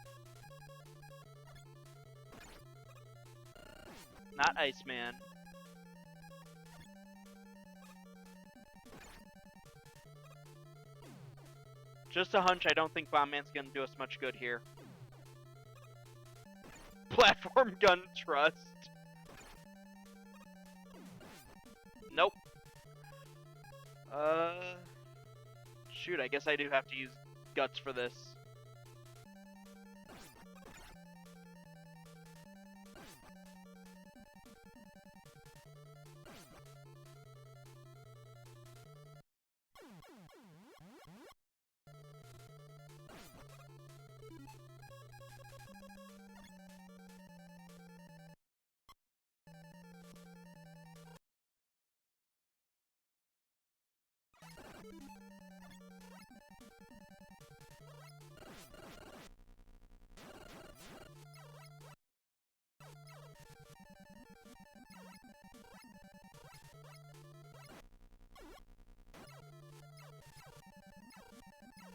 Not Iceman. Just a hunch, I don't think Bomb Man's gonna do us much good here. Platform Gun Trust. Nope. Shoot, I guess I do have to use Guts for this.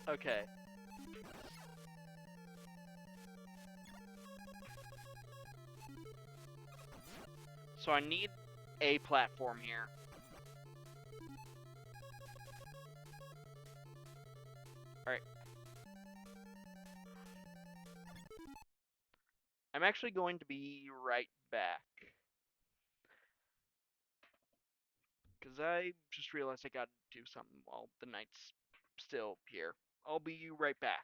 Okay. So I need a platform here. Alright. I'm actually going to be right back. Because I just realized I gotta do something while the night's still here. I'll be right back.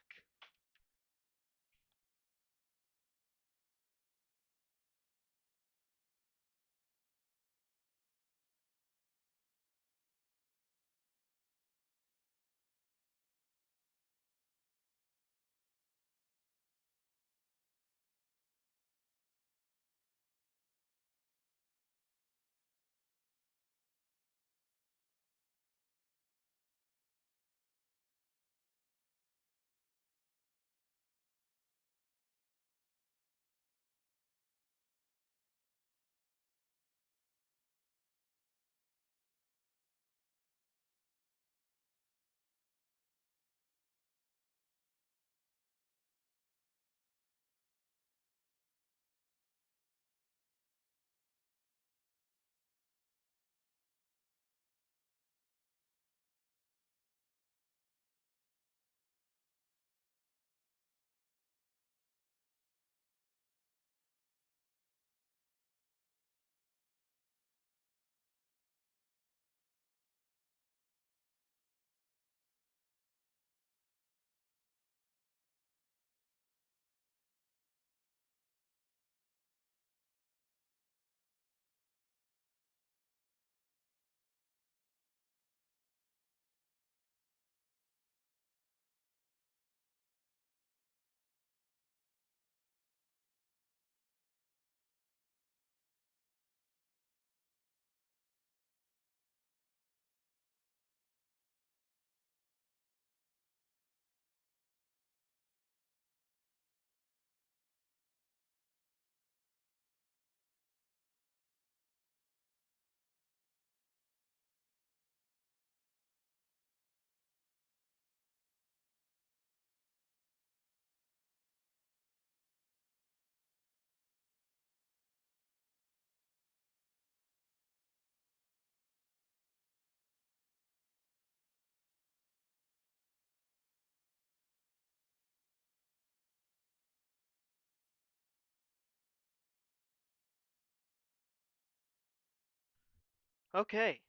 Okay.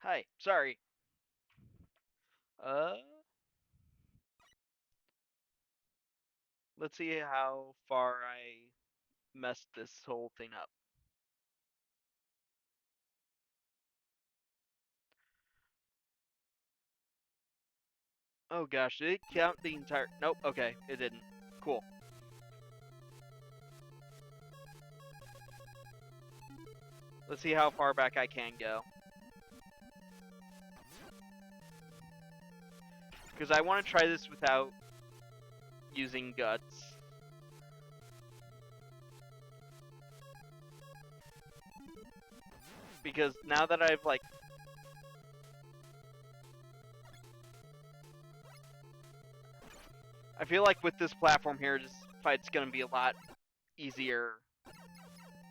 Hi. Sorry. Uh, let's see how far I messed this whole thing up. Oh gosh, did it count the entire... Nope, okay, it didn't. Cool. Let's see how far back I can go. Because I want to try this without using guts. Because now that I've, like... I feel like with this platform here, this fight's gonna be a lot easier.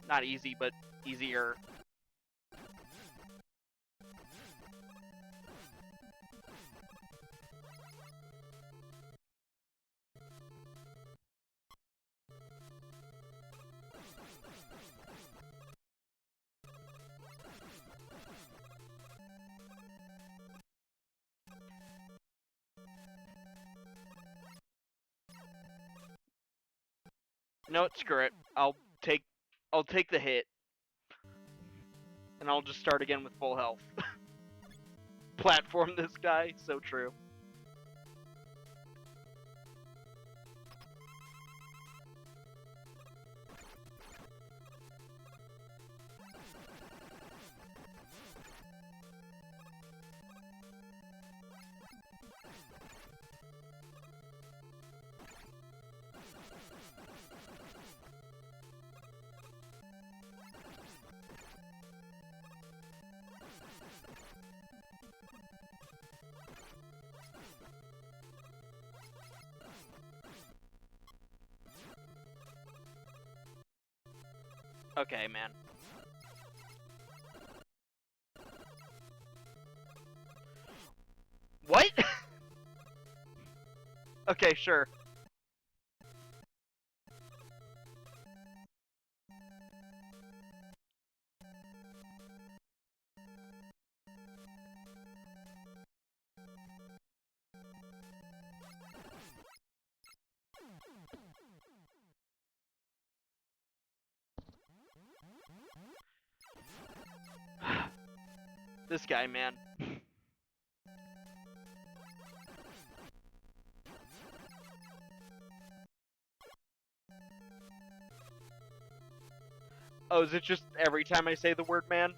Not easy, but easier. No, screw it. I'll take the hit. And I'll just start again with full health. Platform this guy, so true. Okay, man. What? Okay, sure. This guy, man. Oh, is it just every time I say the word man?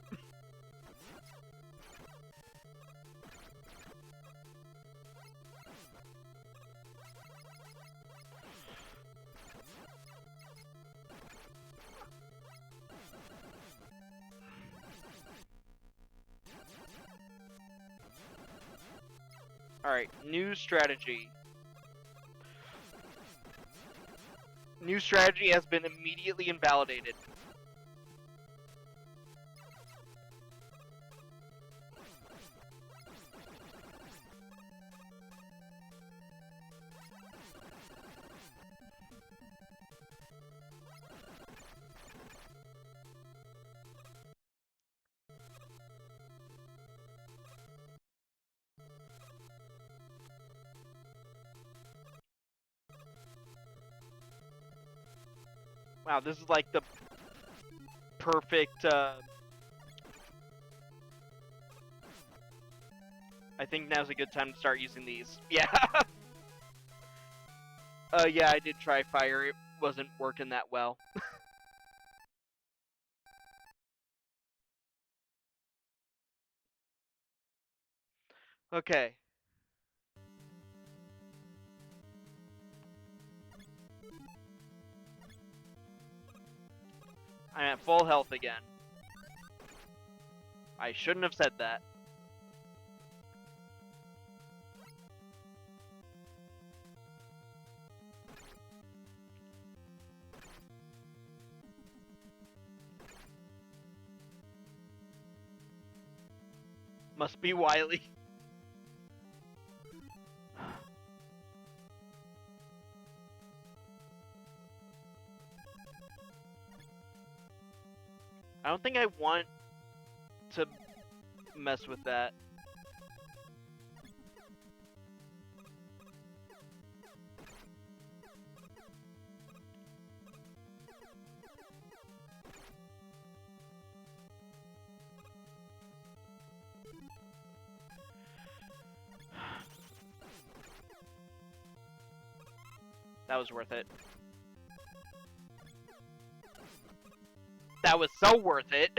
Alright, new strategy. New strategy has been immediately invalidated. Wow, this is like the perfect, I think now's a good time to start using these. Yeah. Yeah, I did try fire. It wasn't working that well. Okay. I'm at full health again. I shouldn't have said that. Must be Wily. I don't think I want to mess with that. That was worth it. That was so worth it.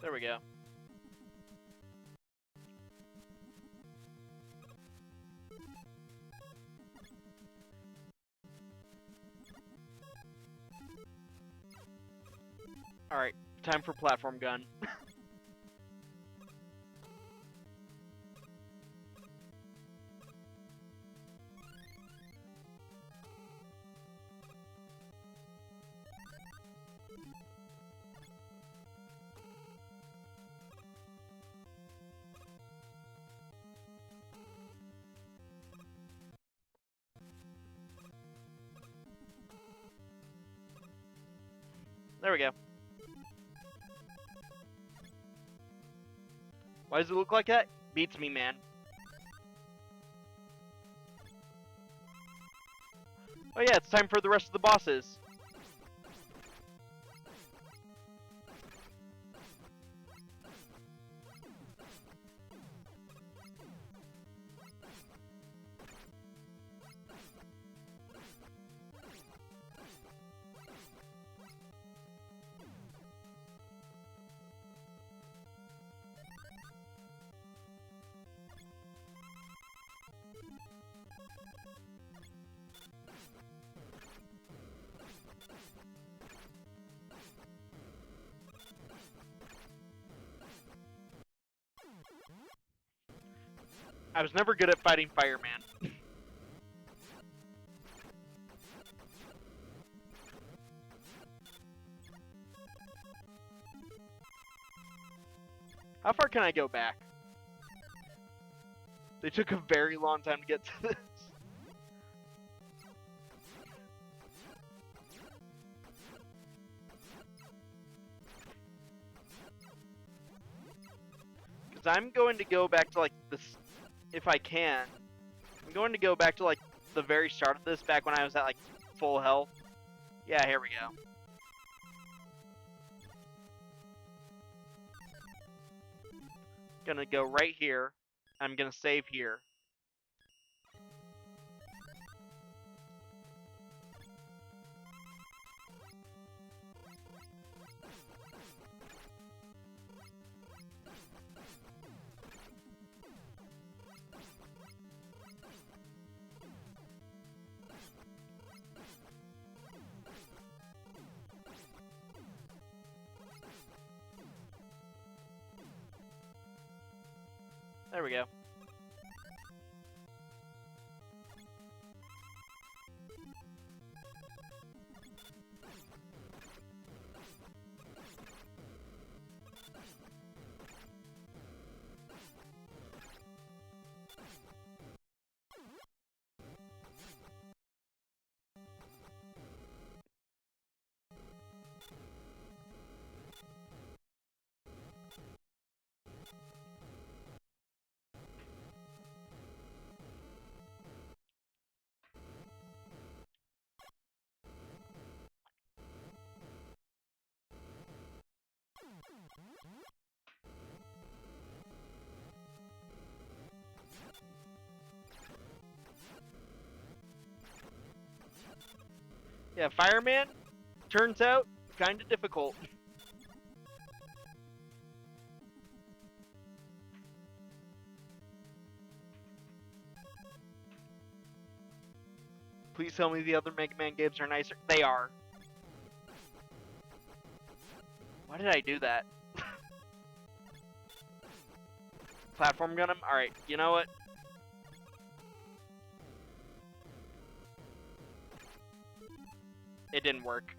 There we go. Alright, time for platform gun. There we go. Why does it look like that? Beats me, man. Oh yeah, it's time for the rest of the bosses. I was never good at fighting Fireman. How far can I go back? They took a very long time to get to this. Because I'm going to go back to like this, if I can. I'm going to go back to like the very start of this, back when I was at like full health. Yeah, here we go. Gonna go right here. I'm gonna save here. There we go. Yeah, Fireman, turns out, kinda difficult. Please tell me the other Mega Man games are nicer. They are. Why did I do that? Platform gun him? Alright, you know what? It didn't work.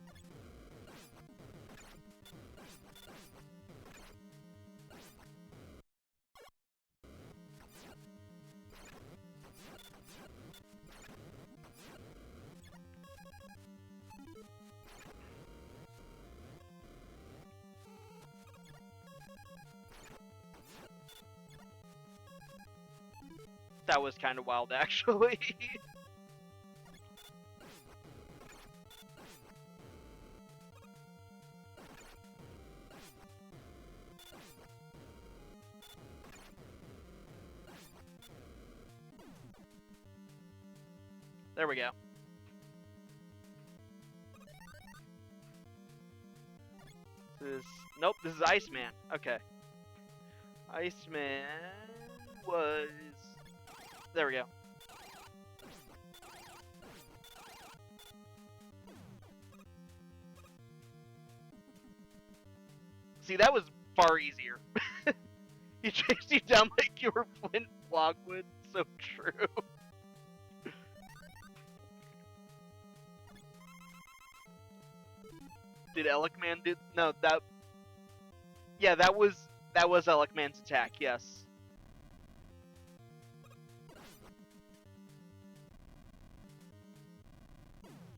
That was kind of wild, actually. There we go. Nope, this is Iceman. Okay. Iceman was... There we go. See, that was far easier. He chased you down like you were Flint Logwood. So true. Did Elec Man do... No, that... Yeah, that was Elec Man's attack, yes.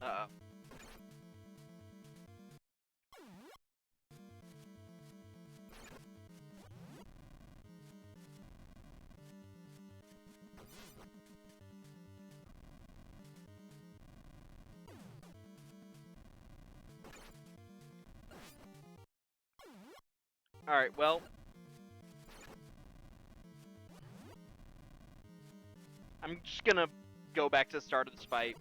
Uh-oh. Alright, well... I'm just gonna go back to the start of this fight.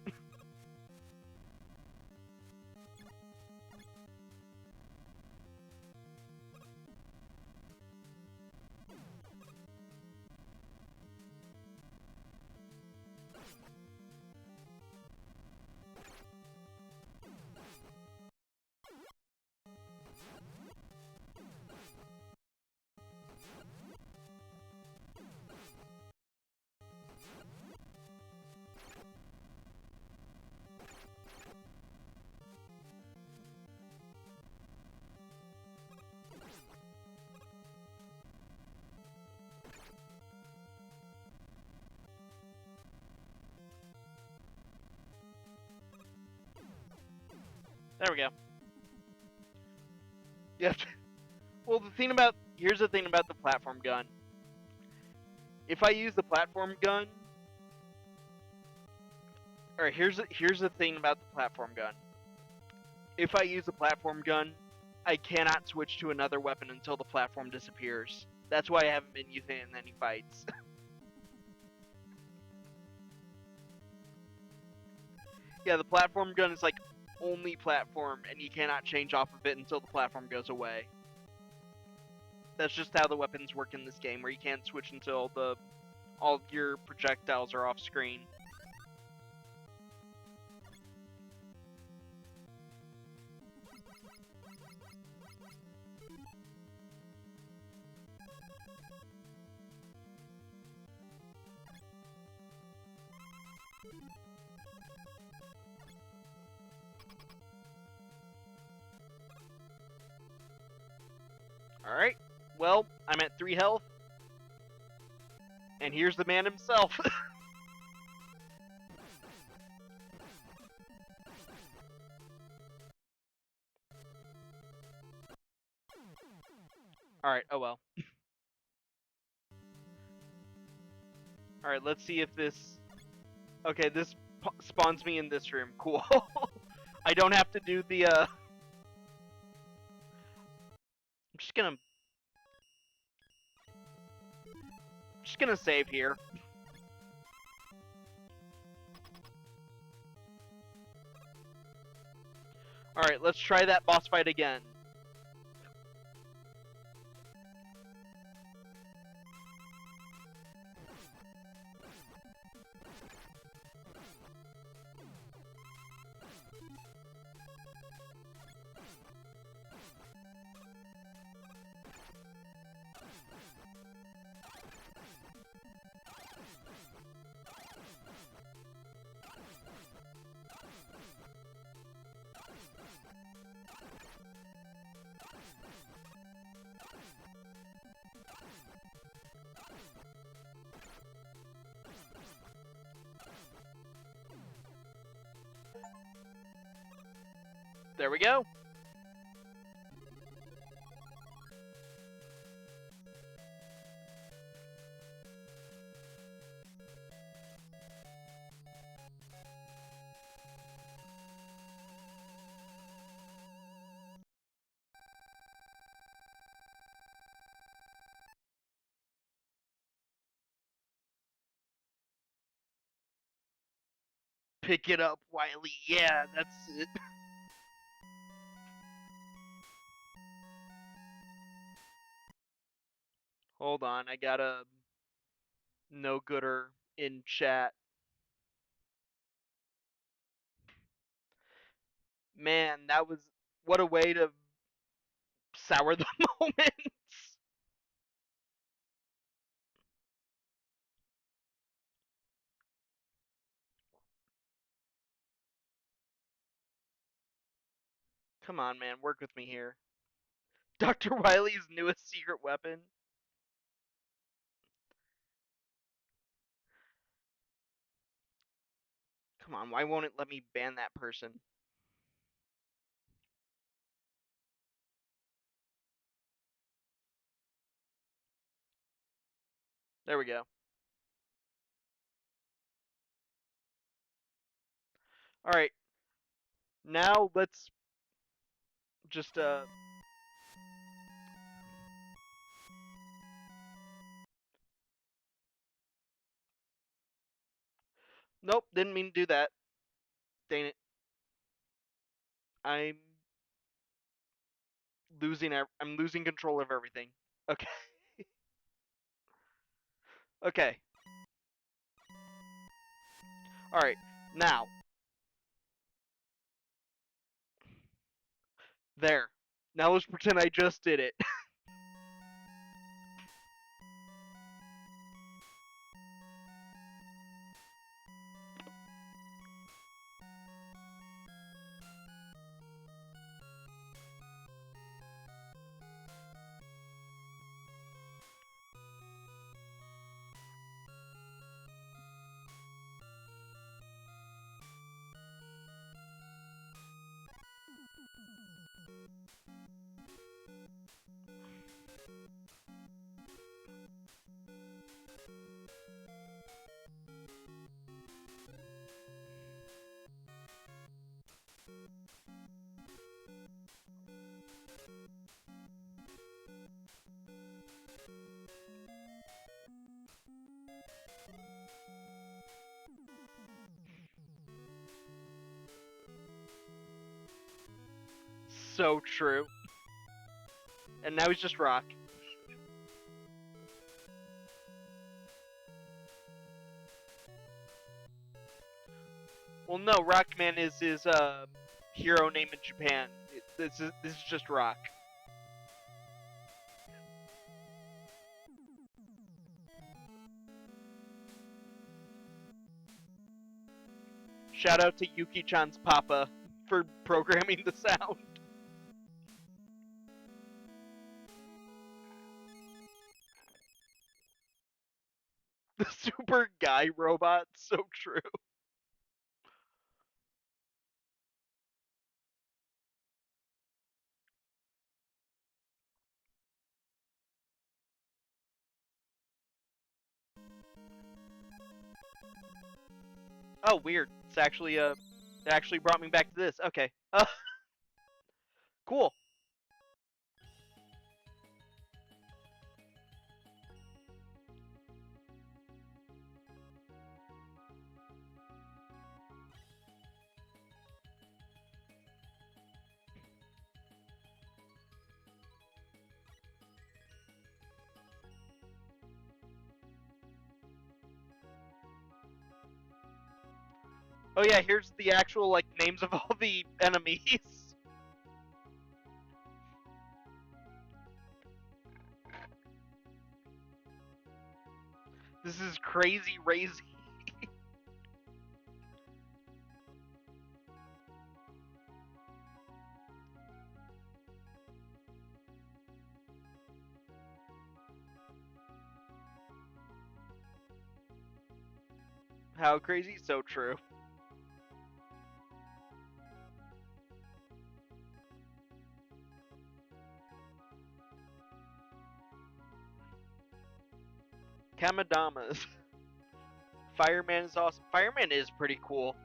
There we go. Yep. Well, here's the thing about the platform gun. If I use the platform gun, or here's the thing about the platform gun. If I use the platform gun, I cannot switch to another weapon until the platform disappears. That's why I haven't been using it in any fights. Yeah, the platform gun is like only platform, and you cannot change off of it until the platform goes away. That's just how the weapons work in this game, where you can't switch until all of your projectiles are off screen. Alright, well, I'm at 3 health. And here's the man himself. Alright, oh well. Alright, let's see if this... Okay, this spawns me in this room. Cool. I don't have to do the, I'm just gonna save here. Alright, let's try that boss fight again. There we go. Pick it up, Wily. Yeah, that's it. Hold on, I got a no-gooder in chat. Man, that was... What a way to sour the moments. Come on, man, work with me here. Dr. Wily's newest secret weapon. Come on, why won't it let me ban that person? There we go. Alright. Now let's just nope, didn't mean to do that. Dang it. I'm losing control of everything. Okay. Okay. Alright. Now. There. Now let's pretend I just did it. So true. And now he's just rock. Well, no, Rockman is his hero name in Japan. This is just rock. Shout out to Yuki-chan's papa for programming the sound. The super guy robot, so true. Oh, weird. It's actually it actually brought me back to this. Okay. Cool. Oh yeah, here's the actual like names of all the enemies. This is crazy razy. How crazy? So true. Kamadamas. Fireman is awesome. Fireman is pretty cool.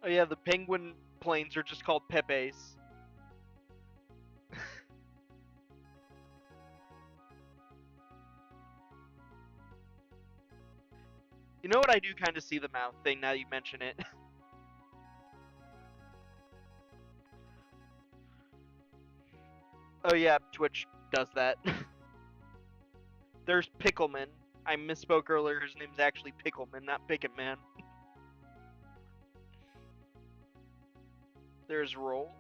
Oh yeah, the penguin planes are just called Pepes. You know what? I do kind of see the mouth thing now you mention it. Oh yeah, Twitch does that. There's Pickleman. I misspoke earlier. His name's actually Pickleman, not Picket Man. There's Roll.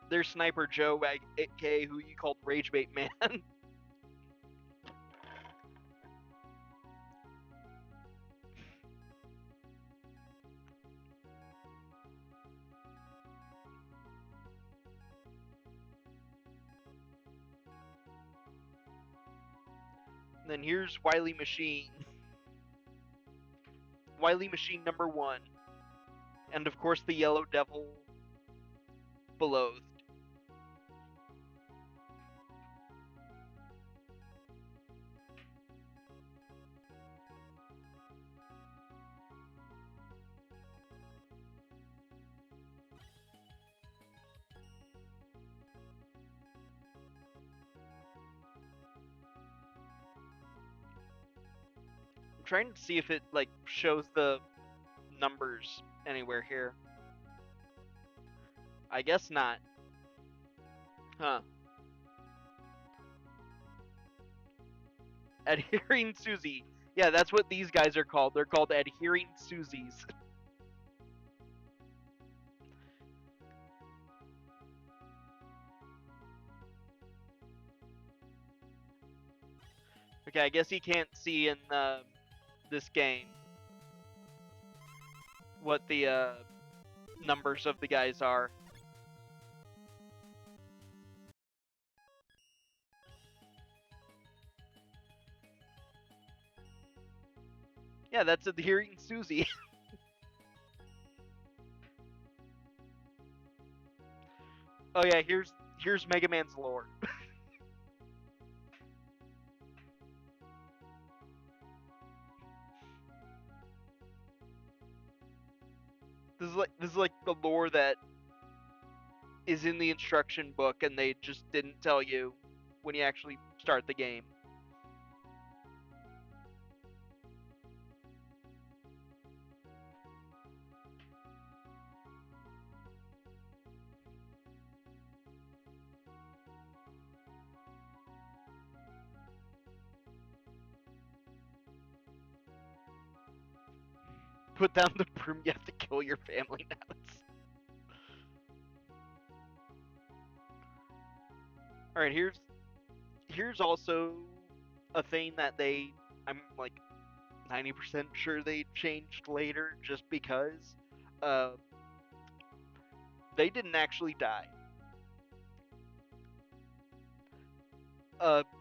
There's Sniper Joe, aka who you called Ragebait Man. Then here's Wily Machine. Wily Machine number 1. And of course the Yellow Devil Beloathed. I'm trying to see if it like shows the numbers anywhere here. I guess not. Huh. Adhering Susie. Yeah, that's what these guys are called. They're called Adhering Susies. Okay, I guess he can't see in this game what the numbers of the guys are. Yeah, that's Adhering Susie. Oh yeah, here's Mega Man's lore. This is like the lore that is in the instruction book and they just didn't tell you when you actually start the game. Put down the broom, you have to kill your family now. Alright, here's also a thing that I'm like 90% sure they changed later just because uh, they didn't actually die.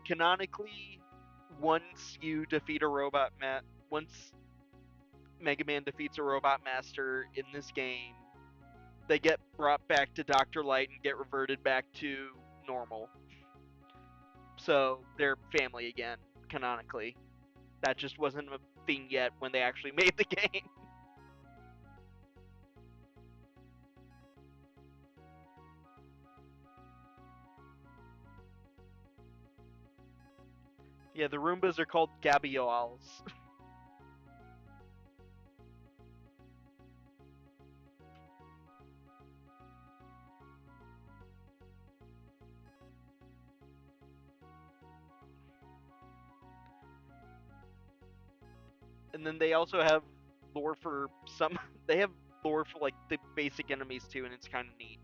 Canonically, once you defeat a once Mega Man defeats a robot master in this game, they get brought back to Dr. Light and get reverted back to normal. So they're family again, canonically. That just wasn't a thing yet when they actually made the game. Yeah, the Roombas are called Gabioles. And then they also have lore for some. They have lore for like the basic enemies too, and it's kind of neat.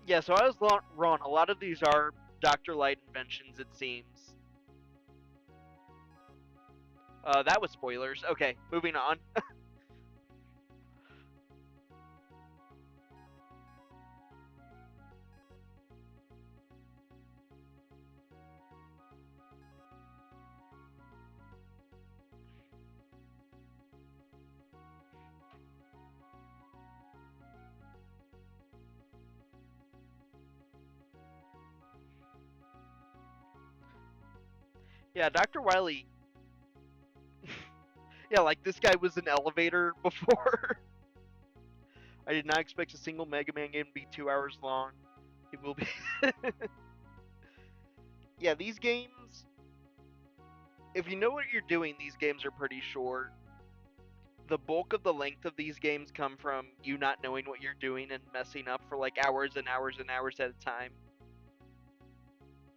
Yeah, so I was wrong. A lot of these are Dr. Light inventions, it seems. That was spoilers. Okay, moving on. Yeah, Dr. Wily. Yeah, like this guy was an elevator before. I did not expect a single Mega Man game to be 2 hours long. It will be. Yeah, these games. If you know what you're doing, these games are pretty short. The bulk of the length of these games come from you not knowing what you're doing and messing up for like hours and hours and hours at a time,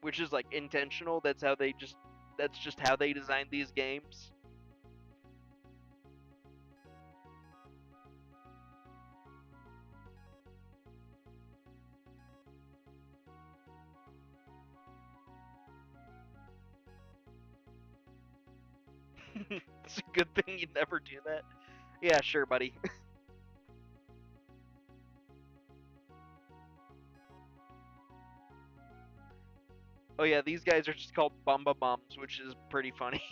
which is like intentional. That's just how they designed these games. It's a good thing you never do that. Yeah, sure, buddy. Oh yeah, these guys are just called Bumba Bums, which is pretty funny.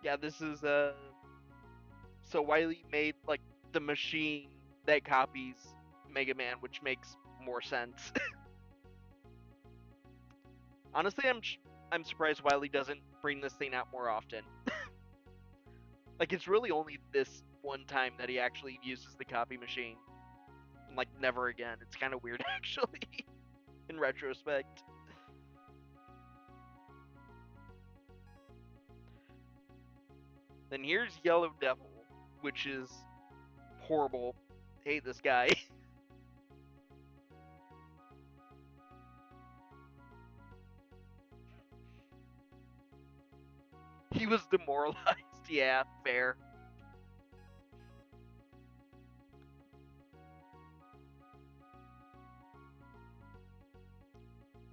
Yeah, this is so Wily made like the machine that copies Mega Man, which makes more sense. Honestly, I'm surprised Wily doesn't bring this thing out more often. Like it's really only this one time that he actually uses the copy machine. Like never again. It's kind of weird actually in retrospect. Then here's Yellow Devil, which is horrible. Hate this guy. He was demoralized. Yeah, fair.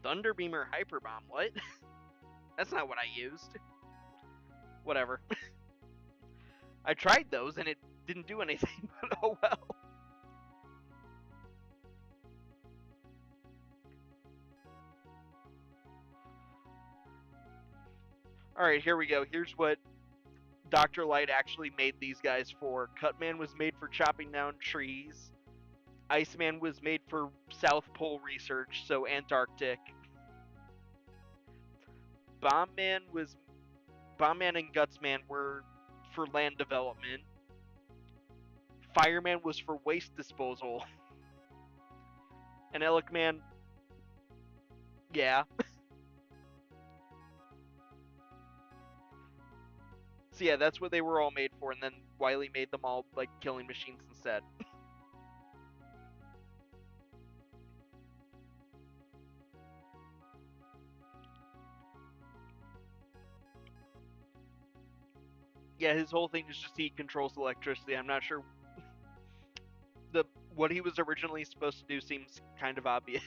Thunderbeamer Hyper Bomb. What? That's not what I used. Whatever. I tried those and it didn't do anything, but oh well. Alright, here we go. Here's what Dr. Light actually made these guys for. Cutman was made for chopping down trees. Iceman was made for South Pole research, so Antarctic. Bombman was Bombman and Gutsman were for land development. Fireman was for waste disposal. And Elec Man, yeah. So yeah, that's what they were all made for, and then Wily made them all like killing machines instead. Yeah, his whole thing is just he controls electricity. I'm not sure the what he was originally supposed to do seems kind of obvious.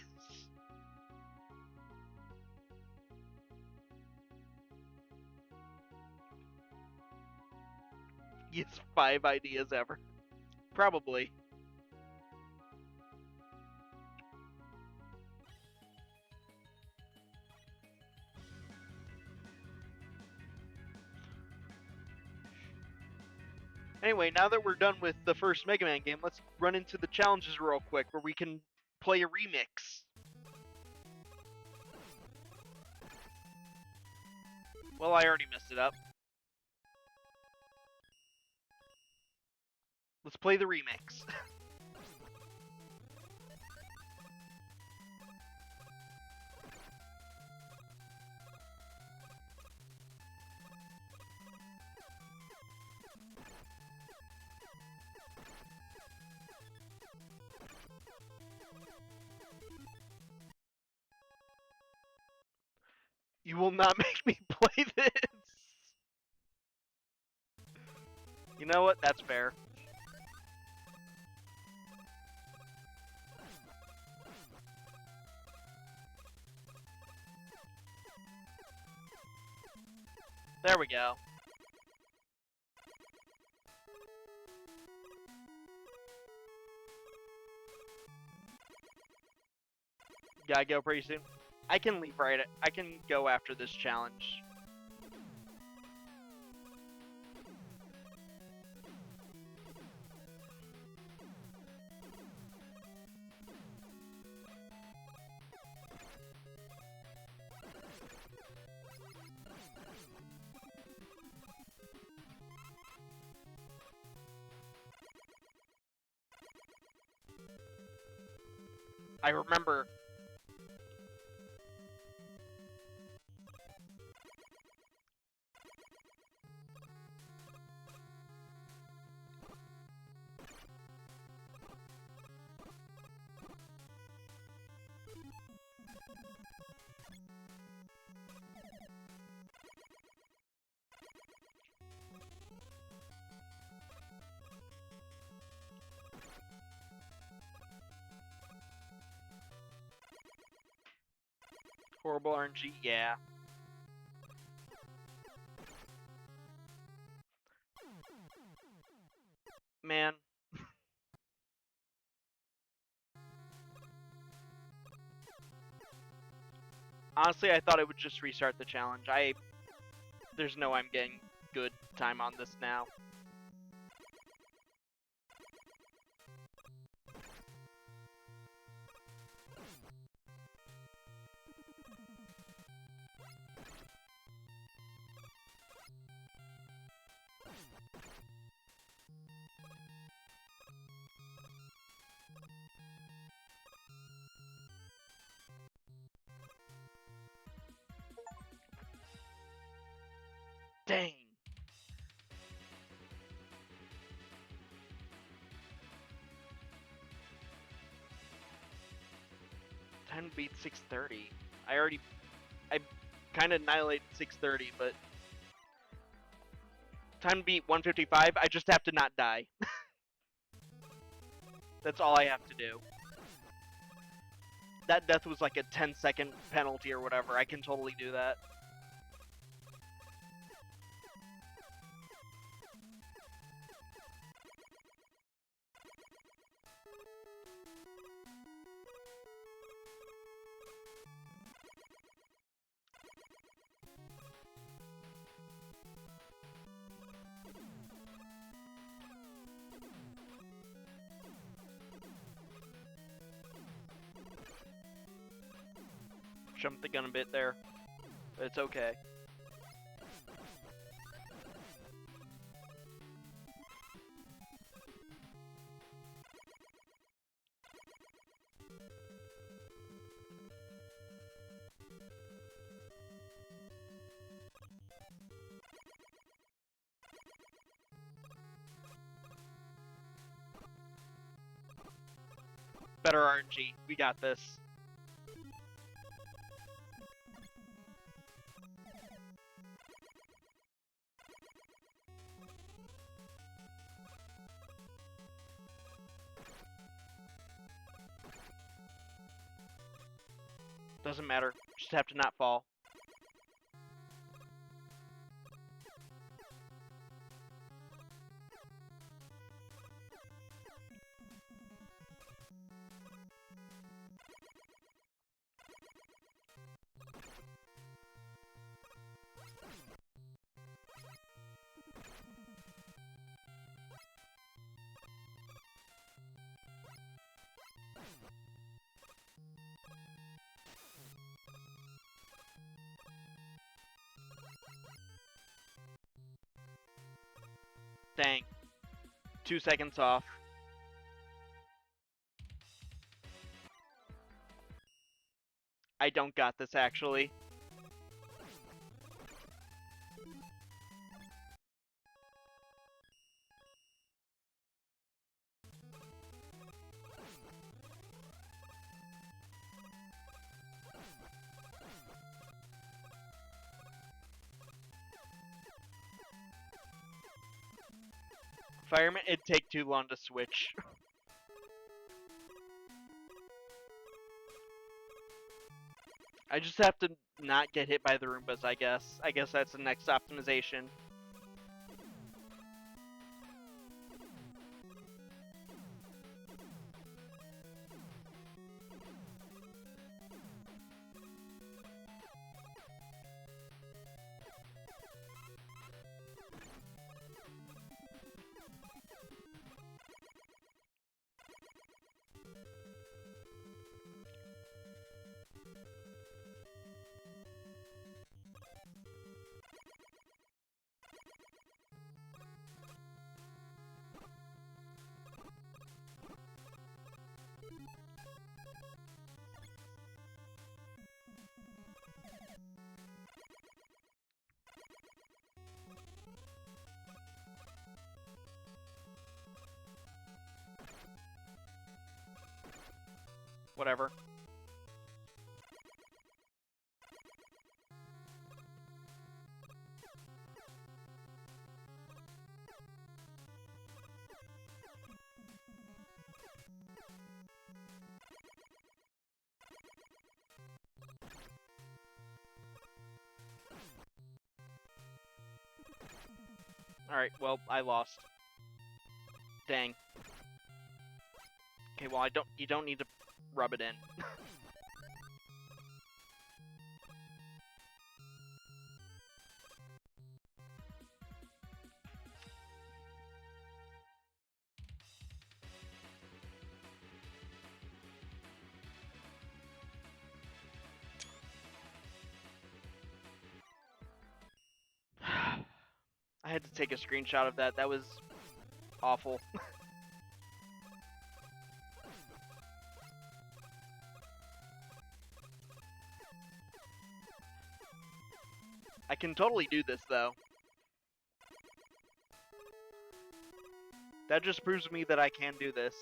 He has 5 ideas ever. Probably. Anyway, now that we're done with the first Mega Man game, let's run into the challenges real quick where we can play a remix. Well, I already messed it up. Let's play the remix. You will not make me play this. You know what? That's fair. There we go. Gotta go pretty soon. I can leave right. I can go after this challenge. I remember. Horrible RNG, yeah. Man. Honestly, I thought it would just restart the challenge. There's no way I'm getting good time on this now. Dang. Time to beat 630. I kind of annihilated 630, but time to beat 155. I just have to not die. That's all I have to do. That death was like a 10-second penalty or whatever. I can totally do that. Jumped the gun a bit there, but it's okay. Better RNG. We got this. Doesn't matter. Just have to not fall. Dang. 2 seconds off. I don't got this, actually. Fireman, it'd take too long to switch. I just have to not get hit by the Roombas, I guess. I guess that's the next optimization. Whatever. Alright, well, I lost. Dang. Okay, well, you don't need to rub it in. I had to take a screenshot of that. That was awful. I can totally do this, though. That just proves to me that I can do this.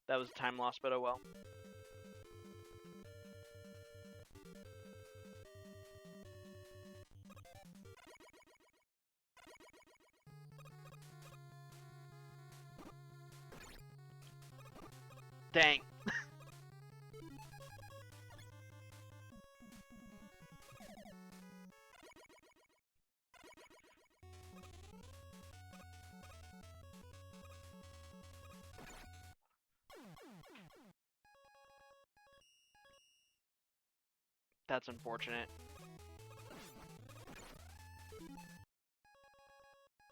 That was time lost, but oh well. Dang. That's unfortunate.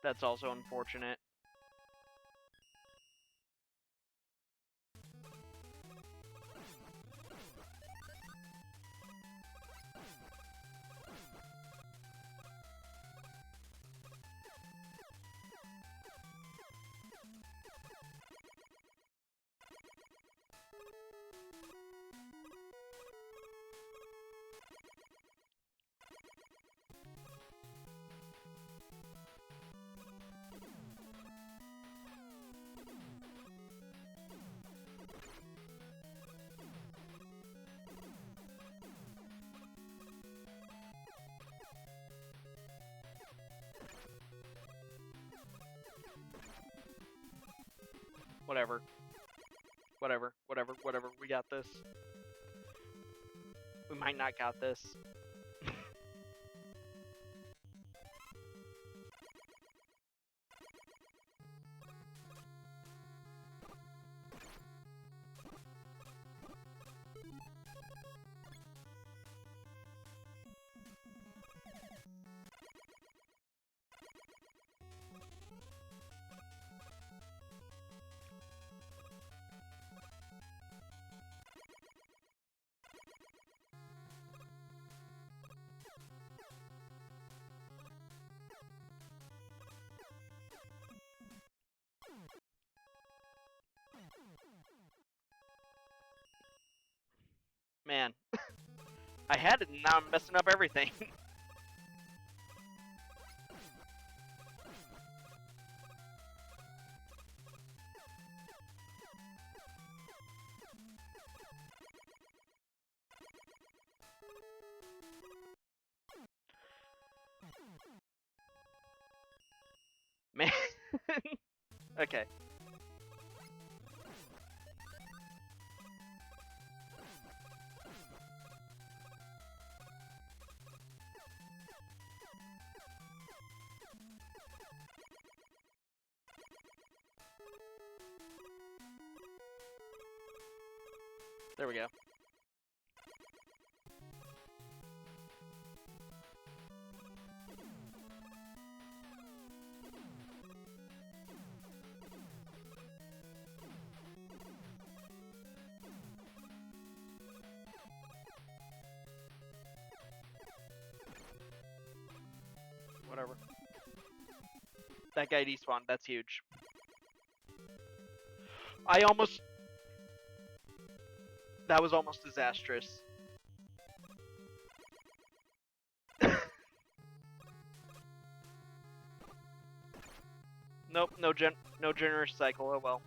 That's also unfortunate. Whatever. Whatever. Whatever. Whatever. We got this. We might not got this. I had it and now I'm messing up everything. Man. Okay. There we go. Whatever. That guy despawned. That's huge. I almost... That was almost disastrous. Nope, no generous cycle, oh well.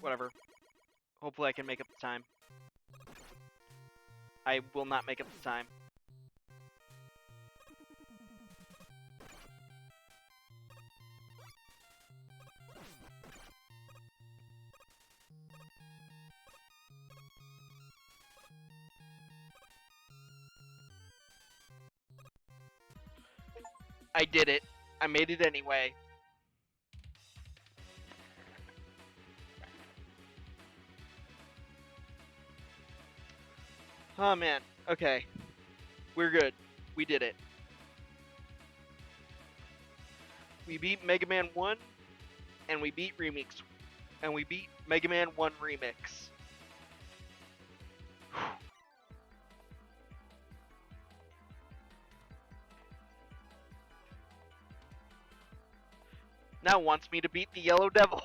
Whatever. Hopefully I can make up the time. I will not make up the time. I did it. I made it anyway. Oh man. Okay. We're good. We did it. We beat Mega Man 1, and we beat Remix, and we beat Mega Man 1 Remix. Now wants me to beat the Yellow Devil.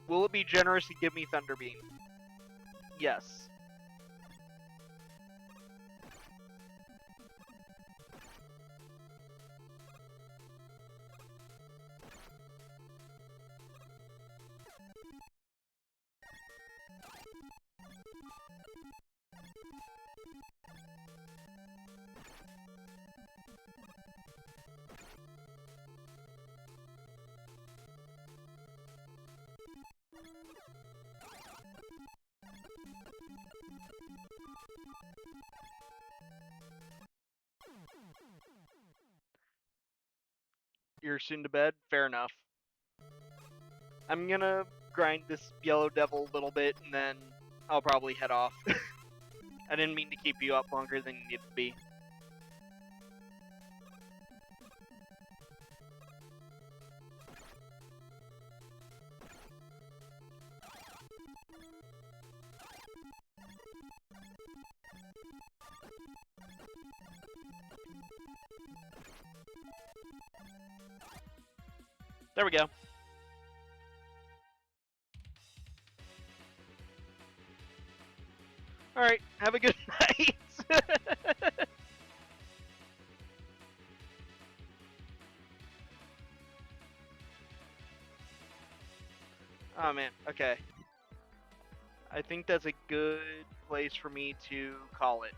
Will it be generous to give me Thunder Beam? Yes. You're soon to bed? Fair enough. I'm gonna grind this Yellow Devil a little bit, and then I'll probably head off. I didn't mean to keep you up longer than you needed to be. There we go. Alright, have a good night. Oh man, okay. I think that's a good place for me to call it.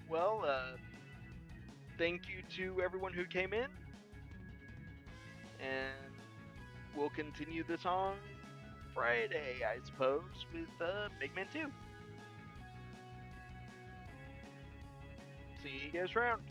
Well, thank you to everyone who came in. And we'll continue this on Friday, I suppose, with Mega Man 2. See you guys around.